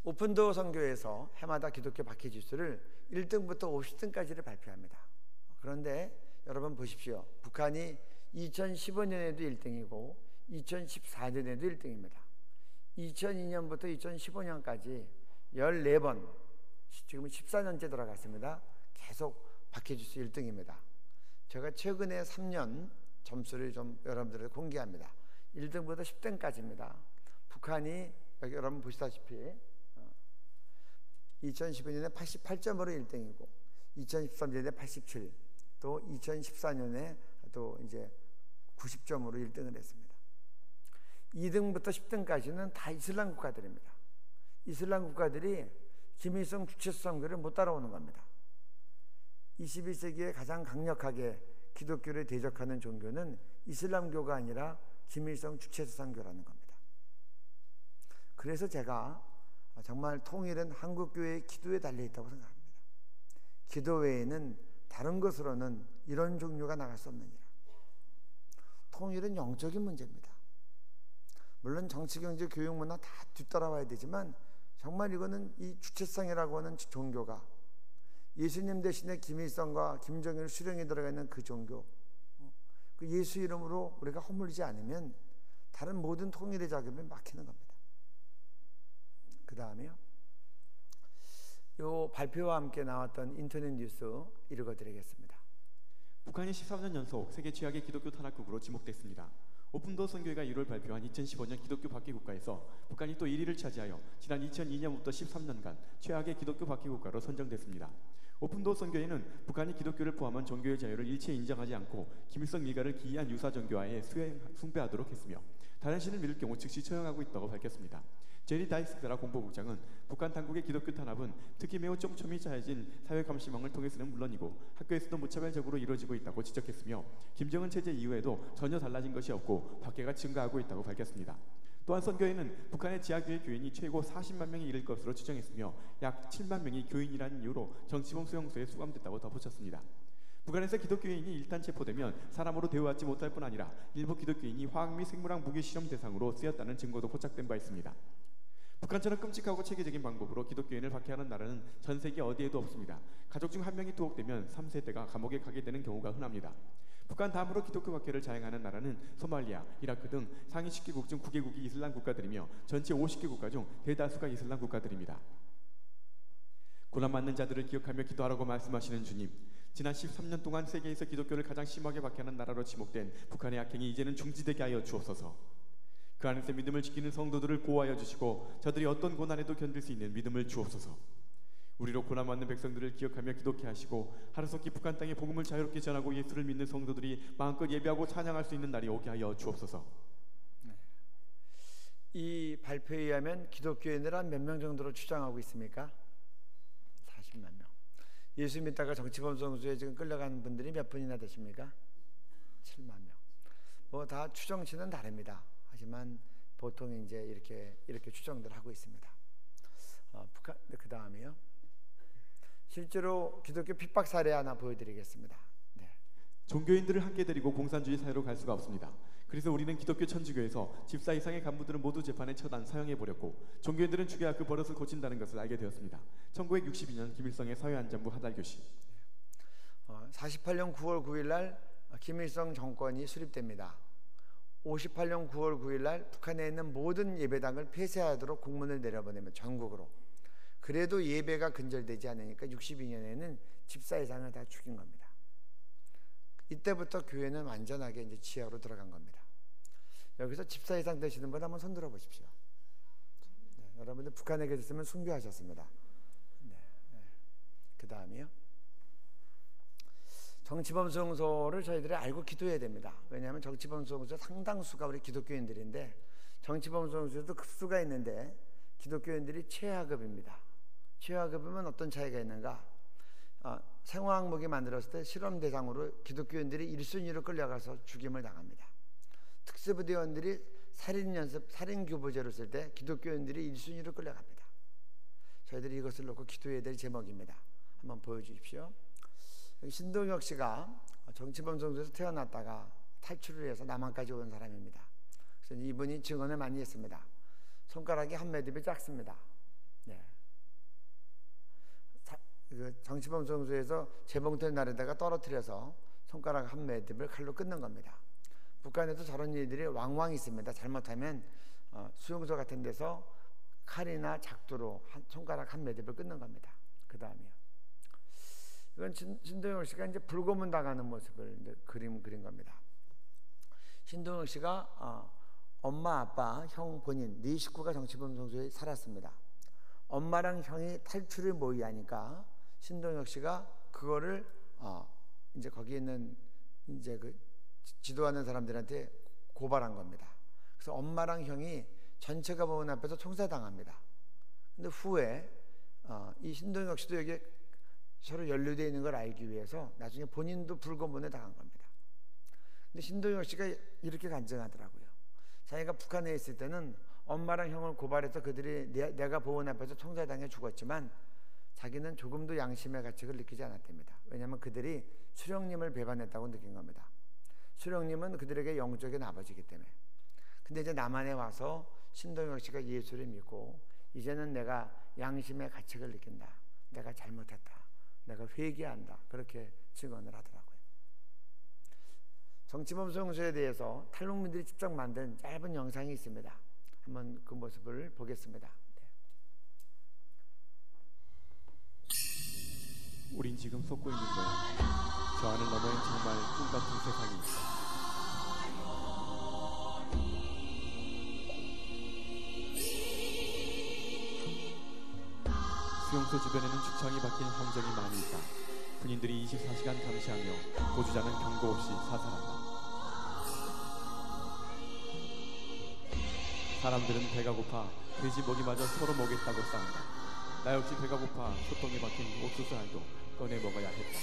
오픈도어 선교에서 해마다 기독교 박해지수를 1등부터 50등까지를 발표합니다. 그런데 여러분 보십시오. 북한이 2015년에도 1등이고 2014년에도 1등입니다. 2002년부터 2015년까지 14번, 지금 14년째 들어갔습니다. 계속 박해지수 1등입니다. 제가 최근에 3년 점수를 좀 여러분들에게 공개합니다. 1등부터 10등까지입니다. 북한이 여기 여러분 보시다시피 2015년에 88점으로 1등이고 2013년에 87, 또 2014년에 또 이제 90점으로 1등을 했습니다. 2등부터 10등까지는 다 이슬람 국가들입니다. 이슬람 국가들이 김일성 주체수 선교를 못 따라오는 겁니다. 21세기에 가장 강력하게 기독교를 대적하는 종교는 이슬람교가 아니라 김일성 주체수 선교라는 겁니다. 그래서 제가 정말 통일은 한국교회의 기도에 달려있다고 생각합니다. 기도 외에는 다른 것으로는 이런 종류가 나갈 수 없느니라. 통일은 영적인 문제입니다. 물론 정치, 경제, 교육, 문화 다 뒤따라와야 되지만 정말 이거는 이 주체성이라고 하는 종교가 예수님 대신에 김일성과 김정일 수령이 들어가 있는 그 종교, 그 예수 이름으로 우리가 허물지 않으면 다른 모든 통일의 작업이 막히는 겁니다. 그 다음에요, 요 발표와 함께 나왔던 인터넷 뉴스 읽어드리겠습니다. 북한이 13년 연속 세계 최악의 기독교 탄압국으로 지목됐습니다. 오픈도어 선교회가 1월 발표한 2015년 기독교 박해 국가에서 북한이 또 1위를 차지하여 지난 2002년부터 13년간 최악의 기독교 박해 국가로 선정됐습니다. 오픈도어 선교회는 북한이 기독교를 포함한 종교의 자유를 일체 인정하지 않고 김일성 일가를 기이한 유사 종교화에 숭배하도록 했으며 다른 신을 믿을 경우 즉시 처형하고 있다고 밝혔습니다. 제리 다이스크라 공보국장은 북한 당국의 기독교 탄압은 특히 매우 촘촘히 짜여진 사회 감시망을 통해서는 물론이고 학교에서도 무차별적으로 이루어지고 있다고 지적했으며 김정은 체제 이후에도 전혀 달라진 것이 없고 박해가 증가하고 있다고 밝혔습니다. 또한 선교회는 북한의 지하교회 교인이 최고 40만 명에 이를 것으로 추정했으며 약 7만 명이 교인이라는 이유로 정치범 수용소에 수감됐다고 덧붙였습니다. 북한에서 기독교인이 일단 체포되면 사람으로 대우받지 못할 뿐 아니라 일부 기독교인이 화학 및 생물학 무기 실험 대상으로 쓰였다는 증거도 포착된 바 있습니다. 북한처럼 끔찍하고 체계적인 방법으로 기독교인을 박해하는 나라는 전 세계 어디에도 없습니다. 가족 중 한 명이 투옥되면 3세대가 감옥에 가게 되는 경우가 흔합니다. 북한 다음으로 기독교 박해를 자행하는 나라는 소말리아, 이라크 등 상위 10개국 중 9개국이 이슬람 국가들이며 전체 50개 국가 중 대다수가 이슬람 국가들입니다. 고난받는 자들을 기억하며 기도하라고 말씀하시는 주님, 지난 13년 동안 세계에서 기독교를 가장 심하게 박해하는 나라로 지목된 북한의 악행이 이제는 중지되게 하여 주옵소서. 그 안에서 믿음을 지키는 성도들을 보호하여 주시고 저들이 어떤 고난에도 견딜 수 있는 믿음을 주옵소서. 우리로 고난받는 백성들을 기억하며 기독케 하시고 하루속히 북한 땅에 복음을 자유롭게 전하고 예수를 믿는 성도들이 마음껏 예배하고 찬양할 수 있는 날이 오게 하여 주옵소서. 이 발표에 의하면 기독교인들 한 몇 명 정도로 추정하고 있습니까? 40만 명. 예수 믿다가 정치범 수용소에 지금 끌려간 분들이 몇 분이나 되십니까? 7만 명. 뭐 다 추정치는 다릅니다. 하지만 보통 이제 이렇게 추정들 하고 있습니다. 북한, 그 다음에요. 실제로 기독교 핍박 사례 하나 보여드리겠습니다. 네. 종교인들을 함께 데리고 공산주의 사회로 갈 수가 없습니다. 그래서 우리는 기독교 천주교에서 집사 이상의 간부들은 모두 재판에 처단 사형해버렸고 종교인들은 죽여야 그 버릇을 고친다는 것을 알게 되었습니다. 1962년 김일성의 사회안전부 하달교시. 48년 9월 9일 날 김일성 정권이 수립됩니다. 58년 9월 9일 날 북한에 있는 모든 예배당을 폐쇄하도록 공문을 내려보내면 전국으로. 그래도 예배가 근절되지 않으니까 62년에는 집사 이상을 다 죽인 겁니다. 이때부터 교회는 완전하게 이제 지하로 들어간 겁니다. 여기서 집사 이상 되시는 분 한번 손 들어 보십시오. 네, 여러분들 북한에 계셨으면 순교하셨습니다. 네. 그 다음이요. 정치범 수용소를 저희들이 알고 기도해야 됩니다. 왜냐하면 정치범 수용소 상당수가 우리 기독교인들인데 정치범 수용소에도 급수가 있는데 기독교인들이 최하급입니다. 최하급이면 어떤 차이가 있는가? 생화학 무기 만들었을 때 실험 대상으로 기독교인들이 1순위로 끌려가서 죽임을 당합니다. 특수부대원들이 살인 규보제로 쓸 때 기독교인들이 1순위로 끌려갑니다. 저희들이 이것을 놓고 기도해야 될 제목입니다. 한번 보여주십시오. 신동혁 씨가 정치범 수용소에서 태어났다가 탈출을 해서 남한까지 온 사람입니다. 그래서 이분이 증언을 많이 했습니다. 손가락이 한 매듭이 작습니다. 네. 정치범 성소에서 재봉틀 나르다가 떨어뜨려서 손가락 한 매듭을 칼로 끊는 겁니다. 북한에도 저런 일들이 왕왕 있습니다. 잘못하면 수용소 같은 데서 칼이나 작두로 손가락 한 매듭을 끊는 겁니다. 그 다음이요. 이건 신동혁 씨가 이제 불고문 당하는 모습을 이제 그린 겁니다. 신동혁 씨가 엄마, 아빠, 형, 본인 네 식구가 정치범 성소에 살았습니다. 엄마랑 형이 탈출을 모의하니까 신동혁 씨가 그거를 이제 거기 있는 이제 그 지도하는 사람들한테 고발한 겁니다. 그래서 엄마랑 형이 전체가 보는 앞에서 총살당합니다. 근데 후에 이 신동혁 씨도 여기 서로 연루되어 있는 걸 알기 위해서 나중에 본인도 불고문에 당한 겁니다. 근데 신동혁 씨가 이렇게 간증하더라고요. 자기가 북한에 있을 때는 엄마랑 형을 고발해서 그들이 내가 보은 앞에서 총살당해 죽었지만 자기는 조금도 양심의 가책을 느끼지 않았답니다. 왜냐하면 그들이 수령님을 배반했다고 느낀 겁니다. 수령님은 그들에게 영적인 아버지이기 때문에. 근데 이제 남한에 와서 신동혁 씨가 예수를 믿고 이제는 내가 양심의 가책을 느낀다. 내가 잘못했다. 내가 회개한다. 그렇게 증언을 하더라고요. 정치범 성소에 대해서 탈북민들이 직접 만든 짧은 영상이 있습니다. 한번 그 모습을 보겠습니다. 우린 지금 속고 있는 거야. 저 하늘 너머엔 정말 꿈같은 세상이 있어. 수용소 주변에는 죽창이 박힌 함정이 많이 있다. 군인들이 24시간 감시하며 보주자는 경고 없이 사살한다. 사람들은 배가 고파 돼지 먹이마저 서로 먹겠다고 싸운다. 나 역시 배가 고파 소똥에 박힌 옥수수 알도 꺼내 먹어야 했다.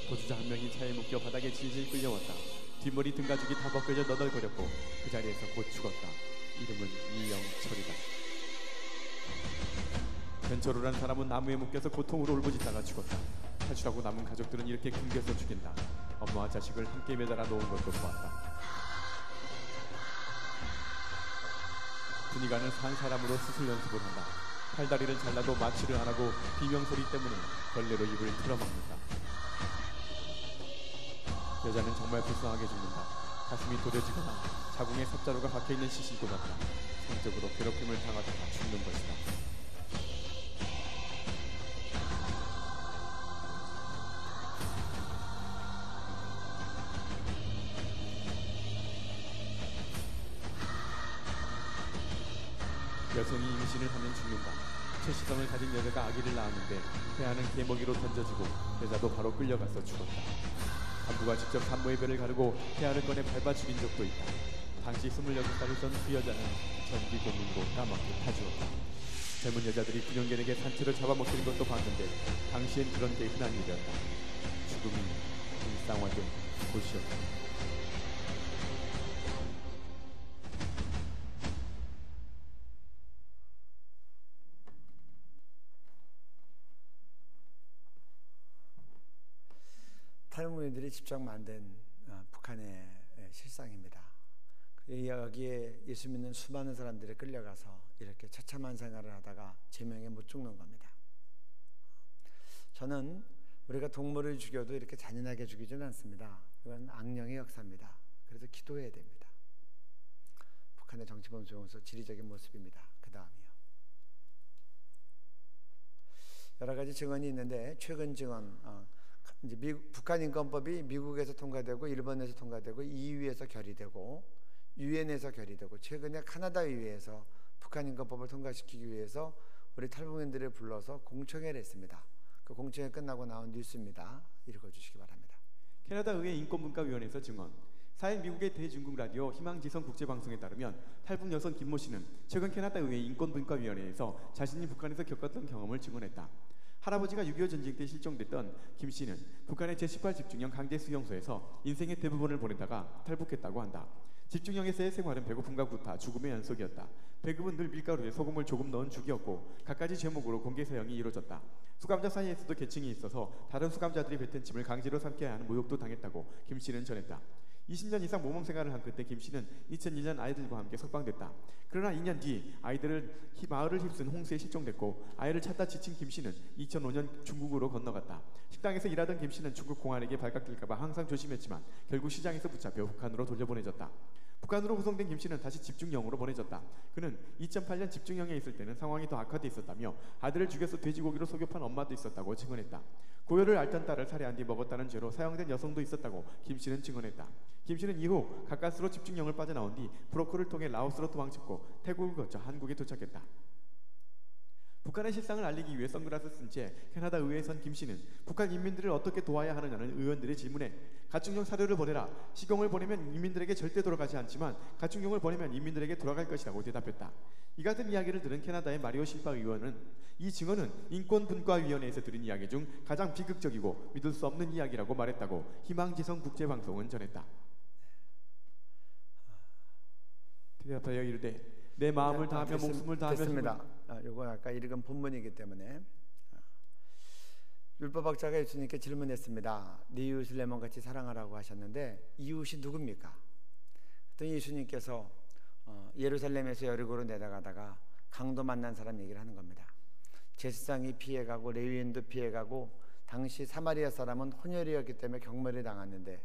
보주자 한 명이 차에 묶여 바닥에 질질 끌려왔다. 뒷머리 등가죽이 다 벗겨져 너덜거렸고 그 자리에서 곧 죽었다. 이름은 이영철이다. 변철우란 사람은 나무에 묶여서 고통으로 울부짖다가 죽었다. 탈출하고 남은 가족들은 이렇게 굶겨서 죽인다. 엄마와 자식을 함께 매달아 놓은 것도 보았다. 분이가는 산 사람으로 수술 연습을 한다. 팔다리를 잘라도 마취를 안 하고 비명소리 때문에 걸레로 입을 틀어막는다. 여자는 정말 불쌍하게 죽는다. 가슴이 도려지거나 자궁에 삽자루가 박혀있는 시신도 같다. 성적으로 괴롭힘을 당하다가 죽는 것이다. 여성이 임신을 하면 죽는다. 최시성을 가진 여자가 아기를 낳았는데 태아는 개먹이로 던져지고 여자도 바로 끌려가서 죽었다. 간부가 직접 산모의 배를 가르고 태아를 꺼내 밟아 죽인 적도 있다. 당시 26살이던 그 여자는 전기 고문으로 까맣게 타 죽었다. 젊은 여자들이 군용견에게 산채를 잡아먹히는 것도 봤는데 당시엔 그런 게 흔한 일이었다. 죽음이 일상화된 곳이었다. 탈북민들이 직접 만든 북한의 실상입니다. 여기에 예수 믿는 수많은 사람들이 끌려가서 이렇게 처참한 생활을 하다가 제명에 못 죽는 겁니다. 저는 우리가 동물을 죽여도 이렇게 잔인하게 죽이지는 않습니다. 이건 악령의 역사입니다. 그래서 기도해야 됩니다. 북한의 정치범 수용소 지리적인 모습입니다. 그 다음이요. 여러 가지 증언이 있는데 최근 증언 이제 북한 인권법이 미국에서 통과되고 일본에서 통과되고 EU에서 결의되고 유엔에서 결의되고 최근에 카나다 의회에서 북한 인권법을 통과시키기 위해서 우리 탈북민들을 불러서 공청회를 했습니다. 그 공청회 끝나고 나온 뉴스입니다. 읽어주시기 바랍니다. 캐나다 의회 인권분과위원회에서 증언. 4일 미국의 대중국 라디오 희망지성 국제방송에 따르면 탈북 여성 김모 씨는 최근 캐나다 의회 인권분과위원회에서 자신이 북한에서 겪었던 경험을 증언했다. 할아버지가 6.25 전쟁 때 실종됐던 김 씨는 북한의 제18 집중형 강제 수용소에서 인생의 대부분을 보내다가 탈북했다고 한다. 집중형에서의 생활은 배고픔과 구타, 죽음의 연속이었다. 배급은 늘 밀가루에 소금을 조금 넣은 죽이었고 갖가지 제목으로 공개 사형이 이루어졌다. 수감자 사이에서도 계층이 있어서 다른 수감자들이 뱉은 침을 강제로 삼켜야 하는 모욕도 당했다고 김 씨는 전했다. 20년 이상 모범 생활을 한 끝에 김 씨는 2001년 아이들과 함께 석방됐다. 그러나 2년 뒤 마을을 휩쓴 홍수에 실종됐고 아이를 찾다 지친 김 씨는 2005년 중국으로 건너갔다. 식당에서 일하던 김 씨는 중국 공안에게 발각될까봐 항상 조심했지만 결국 시장에서 붙잡혀 북한으로 돌려보내졌다. 북한으로 후송된 김 씨는 다시 집중형으로 보내졌다. 그는 2008년 집중형에 있을 때는 상황이 더 악화돼 있었다며 아들을 죽여서 돼지고기로 속여 판 엄마도 있었다고 증언했다. 고열을 앓던 딸을 살해한 뒤 먹었다는 죄로 사형된 여성도 있었다고 김 씨는 증언했다. 김 씨는 이후 가까스로 집중형을 빠져나온 뒤 브로커를 통해 라오스로 도망쳤고 태국을 거쳐 한국에 도착했다. 북한의 실상을 알리기 위해 선글라스 쓴 채 캐나다 의회에 선 김 씨는 북한 인민들을 어떻게 도와야 하느냐는 의원들의 질문에 가축용 사료를 보내라. 식용을 보내면 인민들에게 절대 돌아가지 않지만 가축용을 보내면 인민들에게 돌아갈 것이라고 대답했다. 이 같은 이야기를 들은 캐나다의 마리오 실바 의원은 이 증언은 인권분과위원회에서 들은 이야기 중 가장 비극적이고 믿을 수 없는 이야기라고 말했다고 희망지성 국제방송은 전했다. 대답하여 이르되 내 마음을 다하며 목숨을 다하며 됐습니다. 요건 아까 읽은 본문이기 때문에 율법학자가 예수님께 질문했습니다. 네 이웃을 내 몸같이 사랑하라고 하셨는데 이웃이 누굽니까? 그랬더니 예수님께서 예루살렘에서 여리고로 내려가다가 강도 만난 사람 얘기를 하는 겁니다. 제사장이 피해가고 레위인도 피해가고 당시 사마리아 사람은 혼혈이었기 때문에 경멸을 당했는데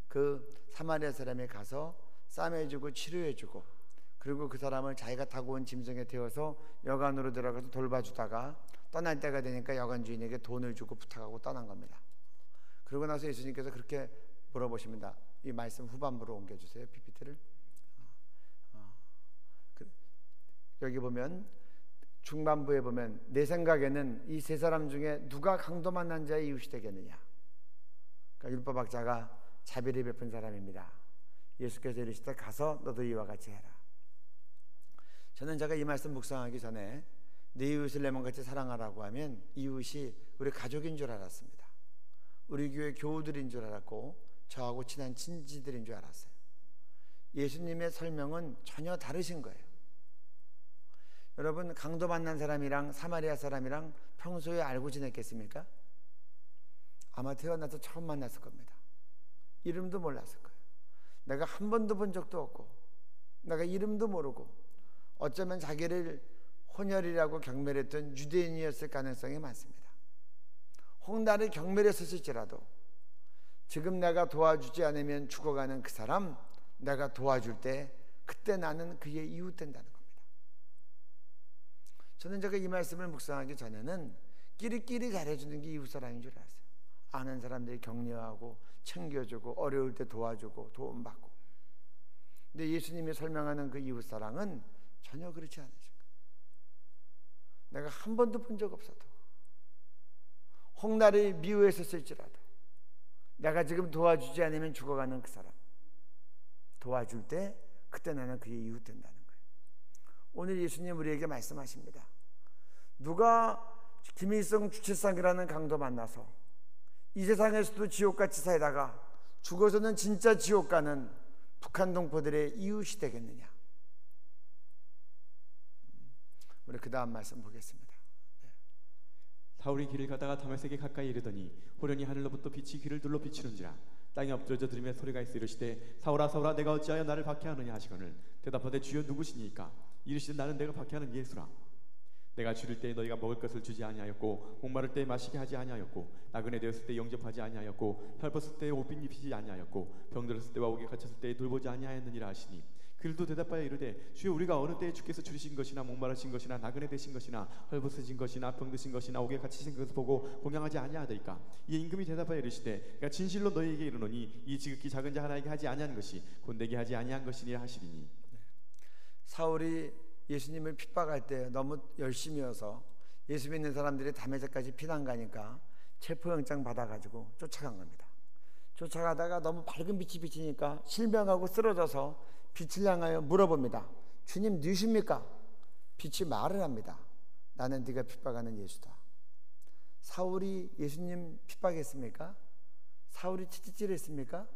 그 사마리아 사람이 가서 싸매주고 치료해주고 그리고 그 사람을 자기가 타고 온 짐승에 태워서 여관으로 들어가서 돌봐주다가 떠날 때가 되니까 여관 주인에게 돈을 주고 부탁하고 떠난 겁니다. 그러고 나서 예수님께서 그렇게 물어보십니다. 이 말씀 후반부로 옮겨주세요. PPT를. 여기 보면 중반부에 보면 내 생각에는 이 세 사람 중에 누가 강도 만난 자의 이웃이 되겠느냐. 그러니까 율법학자가 자비를 베푼 사람입니다. 예수께서 이르시되 가서 너도 이와 같이 해라. 저는 제가 이 말씀 묵상하기 전에 내 이웃을 내 몸같이 사랑하라고 하면 이웃이 우리 가족인 줄 알았습니다. 우리 교회 교우들인 줄 알았고 저하고 친한 친지들인 줄 알았어요. 예수님의 설명은 전혀 다르신 거예요. 여러분 강도 만난 사람이랑 사마리아 사람이랑 평소에 알고 지냈겠습니까? 아마 태어나서 처음 만났을 겁니다. 이름도 몰랐을 거예요. 내가 한 번도 본 적도 없고 내가 이름도 모르고 어쩌면 자기를 혼혈이라고 경멸했던 유대인이었을 가능성이 많습니다. 혹 나를 경멸했었을지라도 지금 내가 도와주지 않으면 죽어가는 그 사람 내가 도와줄 때 그때 나는 그의 이웃 된다는 겁니다. 저는 제가 이 말씀을 묵상하기 전에는 끼리끼리 잘해주는 게 이웃사랑인 줄 알았어요. 아는 사람들이 격려하고 챙겨주고 어려울 때 도와주고 도움받고. 근데 예수님이 설명하는 그 이웃사랑은 전혀 그렇지 않으신 거예요. 내가 한 번도 본 적 없어도 혹 나를 미워했었을지라도 내가 지금 도와주지 않으면 죽어가는 그 사람 도와줄 때 그때 나는 그의 이웃 된다는 거예요. 오늘 예수님 우리에게 말씀하십니다. 누가 김일성 주치상이라는 강도 만나서 이 세상에서도 지옥같이 살다가 죽어서는 진짜 지옥 가는 북한 동포들의 이웃이 되겠느냐. 우리 그 다음 말씀 보겠습니다. 네. 사울이 길을 가다가 다메섹에 가까이 이르더니 호련히 하늘로부터 빛이 귀를 둘러 비치는지라 땅에 엎드려져 들으며 소리가 있어 이르시되 사울아 사울아 내가 어찌하여 나를 박해하느냐 하시거늘 대답하되 주여 누구시니까 이르시되 나는 내가 박해하는 예수라. 내가 줄일 때에 너희가 먹을 것을 주지 아니하였고 목마를 때에 마시게 하지 아니하였고 나그네 되었을 때 영접하지 아니하였고 헐벗을 때에 옷 입히지 아니하였고 병들었을 때와 옥에 갇혔을 때에 돌보지 아니하였느니라 하시니 그들도 대답하여 이르되 주여 우리가 어느 때에 주께서 줄이신 것이나 목마르신 것이나 나그네 되신 것이나 헐벗으신 것이나 병드신 것이나 옥에 갇히신 것을 보고 공양하지 아니하더이까. 이에 임금이 대답하여 이르시되 내가 진실로 너희에게 이르노니 이 지극히 작은 자 하나에게 하지 아니한 것이 곧 내게 하지 아니한 것이니라 하시리니. 사울이 예수님을 핍박할 때 너무 열심히여서 예수 믿는 사람들이 다메섹까지 피난 가니까 체포영장 받아가지고 쫓아간 겁니다. 쫓아가다가 너무 밝은 빛이 비치니까 실명하고 쓰러져서 빛을 향하여 물어봅니다. 주님 누구십니까? 빛이 말을 합니다. 나는 네가 핍박하는 예수다. 사울이 예수님 핍박했습니까? 사울이 채찍질했습니까?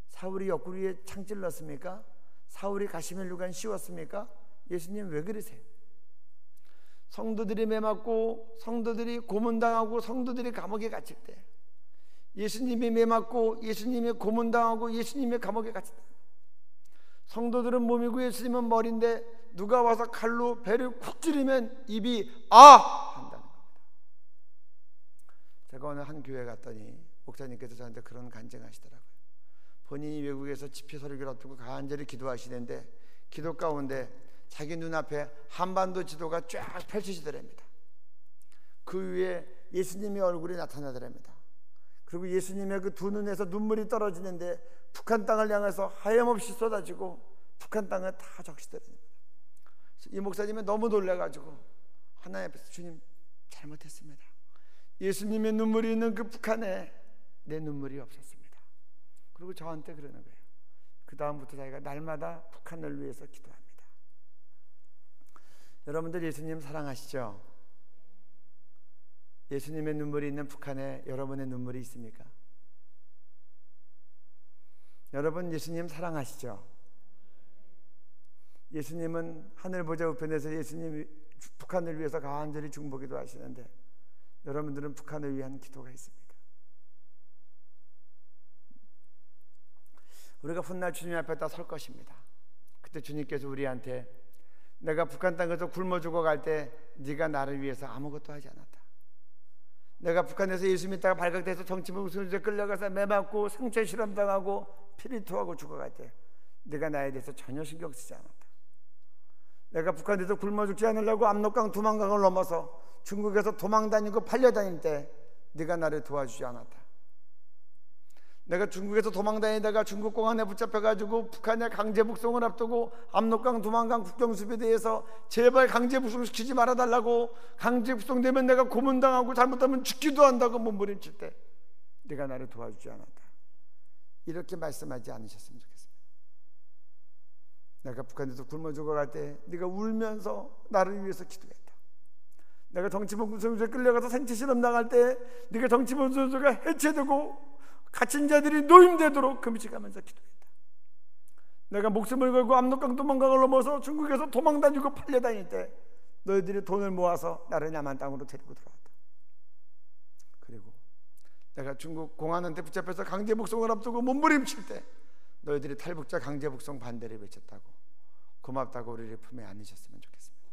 사울이 옆구리에 창 찔렀습니까? 사울이 가시멜루간 씌웠습니까? 예수님 왜 그러세요? 성도들이 매맞고 성도들이 고문당하고 성도들이 감옥에 갇힐 때 예수님이 매맞고 예수님이 고문당하고 예수님이 감옥에 갇힐 때 성도들은 몸이고 예수님은 머리인데 누가 와서 칼로 배를 쿡 찌르면 입이 한다는 겁니다. 제가 오늘 한 교회 갔더니 목사님께서 저한테 그런 간증하시더라고요. 본인이 외국에서 집회 설교를 앞두고 간절히 기도하시는데 기도 가운데 자기 눈앞에 한반도 지도가 쫙 펼쳐지더랍니다. 그 위에 예수님의 얼굴이 나타나더랍니다. 그리고 예수님의 그 두 눈에서 눈물이 떨어지는데 북한 땅을 향해서 하염없이 쏟아지고 북한 땅을 다 적시더랍니다. 이 목사님은 너무 놀라가지고 하나님 앞에서 주님 잘못했습니다. 예수님의 눈물이 있는 그 북한에 내 눈물이 없었습니다. 그리고 저한테 그러는 거예요. 그 다음부터 자기가 날마다 북한을 위해서 기도합니다. 여러분들 예수님 사랑하시죠? 예수님의 눈물이 있는 북한에 여러분의 눈물이 있습니까? 여러분 예수님 사랑하시죠? 예수님은 하늘 보좌 우편에서 예수님이 북한을 위해서 간절히 중보기도 하시는데 여러분들은 북한을 위한 기도가 있습니까? 우리가 훗날 주님 앞에 다 설 것입니다. 그때 주님께서 우리한테 내가 북한 땅에서 굶어 죽어갈 때 네가 나를 위해서 아무것도 하지 않았다. 내가 북한에서 예수 믿다가 발각돼서 정치범죄에 끌려가서 매맞고 생체 실험당하고 피를 토하고 죽어갈 때 네가 나에 대해서 전혀 신경 쓰지 않았다. 내가 북한에서 굶어 죽지 않으려고 압록강 두만강을 넘어서 중국에서 도망다니고 팔려다닐 때 네가 나를 도와주지 않았다. 내가 중국에서 도망다니다가 중국 공안에 붙잡혀가지고 북한의 강제 북송을 앞두고 압록강 두만강 국경수비대에서 제발 강제 북송시키지 말아달라고 강제 북송되면 내가 고문당하고 잘못하면 죽기도 한다고 몸부림칠 때 네가 나를 도와주지 않았다. 이렇게 말씀하지 않으셨으면 좋겠습니다. 내가 북한에서 굶어 죽어갈 때 네가 울면서 나를 위해서 기도했다. 내가 정치범죄에 끌려가서 생체 실험 당할 때 네가 정치범죄가 해체되고 갇힌 자들이 노임되도록 금식하면서 기도했다. 내가 목숨을 걸고 압록강 도망강을 넘어서 중국에서 도망다니고 팔려다닐 때 너희들이 돈을 모아서 나를 남한 땅으로 데리고 들어왔다. 그리고 내가 중국 공안한테 붙잡혀서 강제 북송을 앞두고 몸부림칠 때 너희들이 탈북자 강제 북송 반대를 외쳤다고 고맙다고 우리를 품에 안으셨으면 좋겠습니다.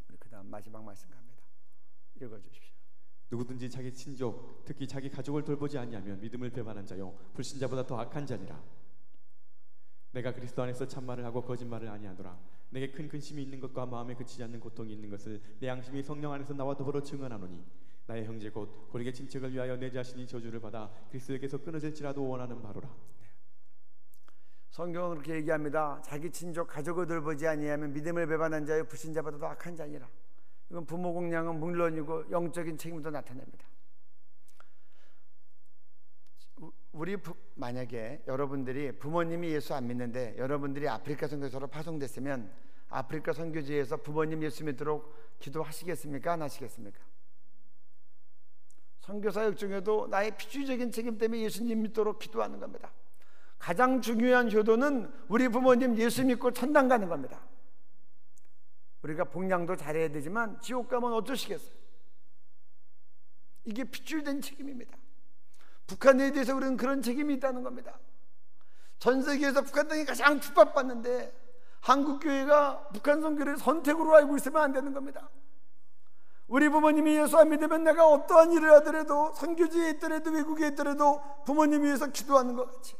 우리 그 다음 마지막 말씀 갑니다. 읽어주십시오. 누구든지 자기 친족, 특히 자기 가족을 돌보지 아니하면 믿음을 배반한 자요 불신자보다 더 악한 자니라. 내가 그리스도 안에서 참말을 하고 거짓말을 아니하노라. 내게 큰 근심이 있는 것과 마음에 그치지 않는 고통이 있는 것을 내 양심이 성령 안에서 나와 더불어 증언하노니 나의 형제 곧 고리게 친척을 위하여 내 자신이 저주를 받아 그리스도에게서 끊어질지라도 원하는 바로라. 성경은 그렇게 얘기합니다. 자기 친족 가족을 돌보지 아니하면 믿음을 배반한 자요 불신자보다 더 악한 자니라. 이건 부모 공양은 물론이고 영적인 책임도 나타냅니다. 우리 만약에 여러분들이 부모님이 예수 안 믿는데 여러분들이 아프리카 선교사로 파송됐으면 아프리카 선교지에서 부모님 예수 믿도록 기도하시겠습니까? 안 하시겠습니까? 선교사역 중에도 나의 필수적인 책임 때문에 예수님 믿도록 기도하는 겁니다. 가장 중요한 효도는 우리 부모님 예수 믿고 천당 가는 겁니다. 우리가 복양도 잘해야 되지만 지옥 가면 어쩌시겠어요? 이게 핏줄된 책임입니다. 북한에 대해서 우리는 그런 책임이 있다는 겁니다. 전 세계에서 북한 땅이 가장 핍박받는데 한국교회가 북한 선교를 선택으로 알고 있으면 안 되는 겁니다. 우리 부모님이 예수 안 믿으면 내가 어떠한 일을 하더라도 선교지에 있더라도 외국에 있더라도 부모님 위해서 기도하는 것 같이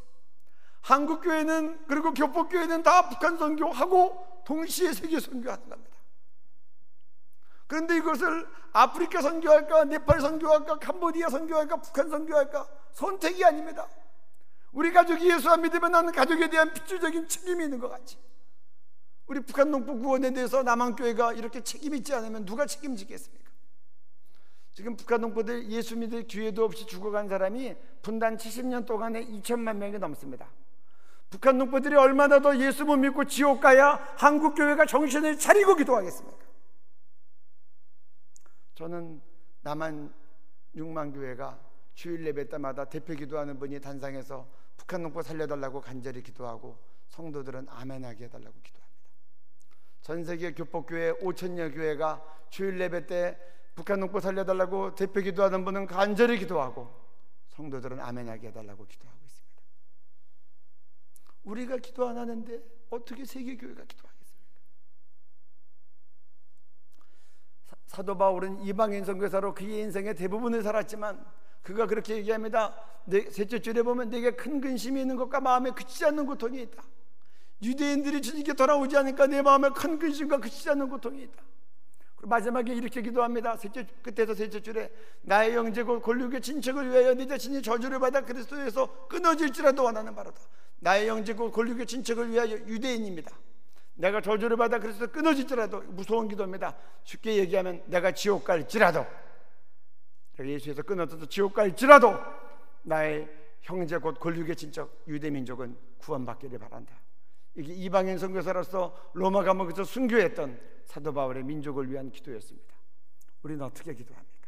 한국교회는 그리고 교포교회는 다 북한 선교하고 동시에 세계 선교하는 겁니다. 그런데 이것을 아프리카 선교할까, 네팔 선교할까, 캄보디아 선교할까, 북한 선교할까 선택이 아닙니다. 우리 가족이 예수 안 믿으면 나는 가족에 대한 필수적인 책임이 있는 것 같이 우리 북한 농부 구원에 대해서 남한교회가 이렇게 책임 있지 않으면 누가 책임지겠습니까? 지금 북한 농부들 예수 믿을 기회도 없이 죽어간 사람이 분단 70년 동안에 2천만 명이 넘습니다. 북한 농부들이 얼마나 더 예수 못 믿고 지옥 가야 한국교회가 정신을 차리고 기도하겠습니까? 저는 남한 6만 교회가 주일 예배 때마다 대표 기도하는 분이 단상에서 북한 농부 살려달라고 간절히 기도하고 성도들은 아멘하게 해달라고 기도합니다. 전 세계 교폭교회 5,000여 교회가 주일 예배 때 북한 농포 살려달라고 대표 기도하는 분은 간절히 기도하고 성도들은 아멘하게 해달라고 기도하고 있습니다. 우리가 기도 안 하는데 어떻게 세계교회가 기도하겠습니까? 사도 바울은 이방인 선교사로 그의 인생의 대부분을 살았지만 그가 그렇게 얘기합니다. 셋째 줄에 보면 내게 큰 근심이 있는 것과 마음에 그치지 않는 고통이 있다. 유대인들이 주님께 돌아오지 않으니까 내 마음에 큰 근심과 그치지 않는 고통이 있다. 그리고 마지막에 이렇게 기도합니다. 끝에서 셋째 줄에 나의 형제 곧 골육의 친척을 위하여 네 자신이 저주를 받아 그리스도에서 끊어질지라도 원하는 바로다. 나의 형제 곧 골육의 친척을 위하여 유대인입니다. 내가 저주를 받아 그리스도 끊어질지라도 무서운 기도입니다. 쉽게 얘기하면 내가 지옥 갈지라도, 내가 예수에서 끊어져서 지옥 갈지라도 나의 형제 곧 골육의 친척 유대민족은 구원받기를 바란다. 이게 이방인 선교사로서 로마 감옥에서 순교했던 사도 바울의 민족을 위한 기도였습니다. 우리는 어떻게 기도합니까?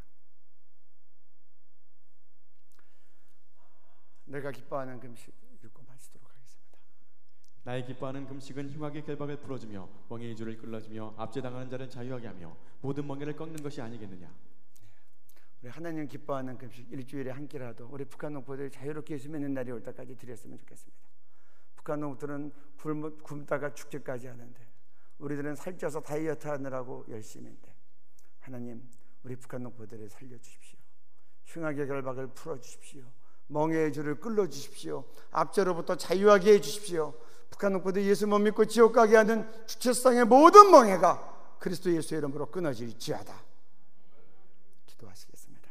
내가 기뻐하는 금식 읽고 마치도록 하겠습니다. 나의 기뻐하는 금식은 흉악의 결박을 풀어주며 멍에의 줄을 끌어주며 압제당하는 자를 자유하게 하며 모든 멍에를 꺾는 것이 아니겠느냐. 우리 하나님 기뻐하는 금식 일주일에 한 끼라도 우리 북한 농부들이 자유롭게 예수 믿는 날이 올 때까지 드렸으면 좋겠습니다. 북한 농부들은 굶다가 죽지까지 하는데 우리들은 살쪄서 다이어트 하느라고 열심인데 하나님 우리 북한 농부들을 살려주십시오. 흉악의 결박을 풀어주십시오. 멍에의 줄을 끌어주십시오. 압제로부터 자유하게 해주십시오. 북한 농부들 예수 못 믿고 지옥 가게 하는 주체성의 모든 멍에가 그리스도 예수의 이름으로 끊어질지어다. 기도하시겠습니다.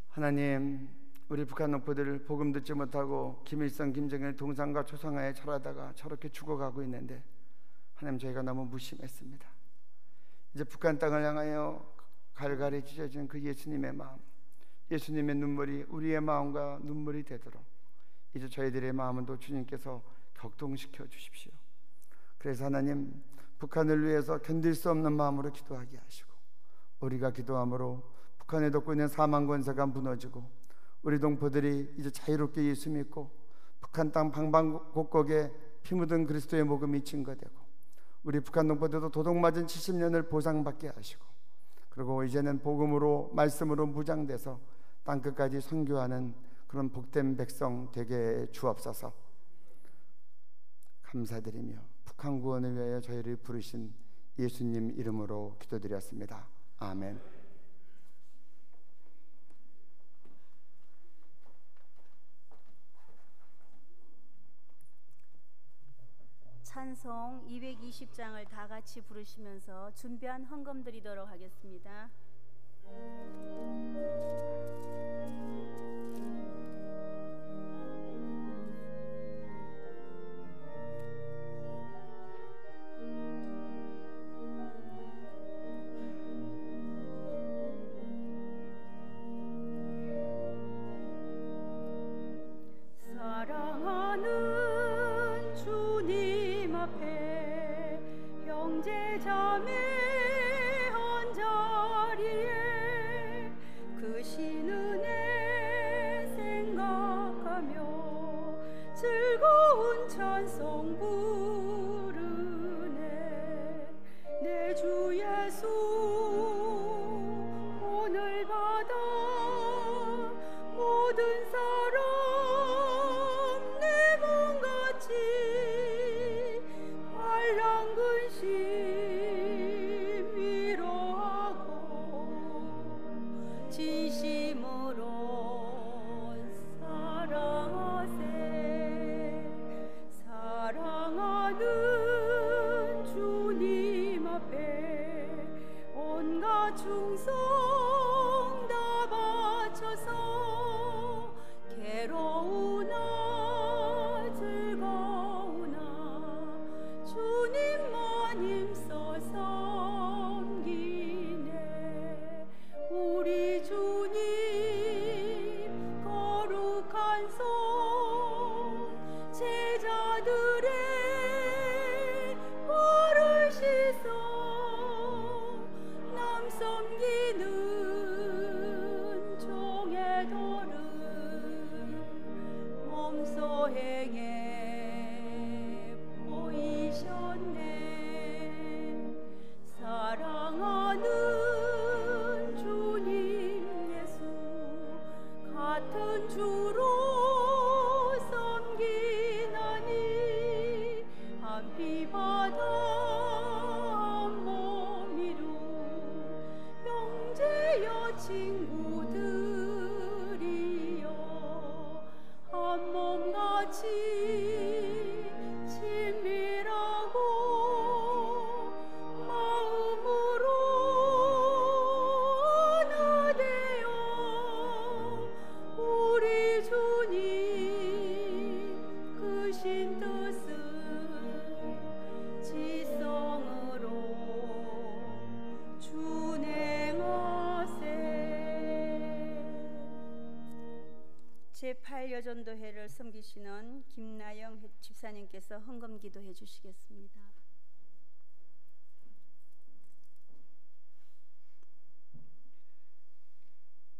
하나님, 우리 북한 농부들 복음 듣지 못하고 김일성, 김정일 동상과 초상화에 절하다가 저렇게 죽어가고 있는데 하나님, 저희가 너무 무심했습니다. 이제 북한 땅을 향하여 갈갈이 찢어진 그 예수님의 마음, 예수님의 눈물이 우리의 마음과 눈물이 되도록 이제 저희들의 마음은 또 주님께서 격동시켜 주십시오. 그래서 하나님, 북한을 위해서 견딜 수 없는 마음으로 기도하게 하시고 우리가 기도함으로 북한에 덮고 있는 사망 권세가 무너지고 우리 동포들이 이제 자유롭게 예수 믿고 북한 땅 방방곡곡에 피 묻은 그리스도의 복음이 증거되고 우리 북한 동포들도 도둑맞은 70년을 보상받게 하시고 그리고 이제는 복음으로 말씀으로 무장돼서 땅끝까지 선교하는 그런 복된 백성 되게 주옵소서. 감사드리며 북한 구원을 위하여 저희를 부르신 예수님 이름으로 기도드렸습니다. 아멘. 찬송 220장을 다 같이 부르시면서 준비한 헌금 드리도록 하겠습니다. 사랑하는 주님 앞에 형제자매 한자리에 그 신은혜 생각하며 즐거운 찬송 부르네. 내 주 예수 오늘 받아 모든 사람 내 몸같이 환난 근심 위로하고 진심으로 사랑하세. 사랑하는 주님 앞에 온갖 충성 다 바쳐서 괴로우나 즐거우나 주님만 힘써 섬기네. 우리 주님 거룩한 손 제자들의 산비바다 몸이루 형제여 친구들이여 한 몸같이 친밀하고 마음으로 하나 되어 우리 주님 크신 뜻을 지성으로 준행하세. 제8여전도회를 섬기시는 김나영 집사님께서 헌금 기도해 주시겠습니다.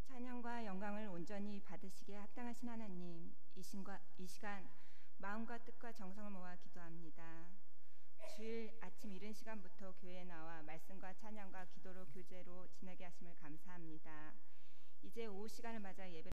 찬양과 영광을 온전히 받으시기에 합당하신 하나님, 이 시간 마음과 뜻과 정성을 모아 기도합니다. 주일 아침 이른 시간부터 교회에 나와 말씀과 찬양과 기도로 교제로 지내게 하심을 감사합니다. 이제 오후 시간을 맞아 예배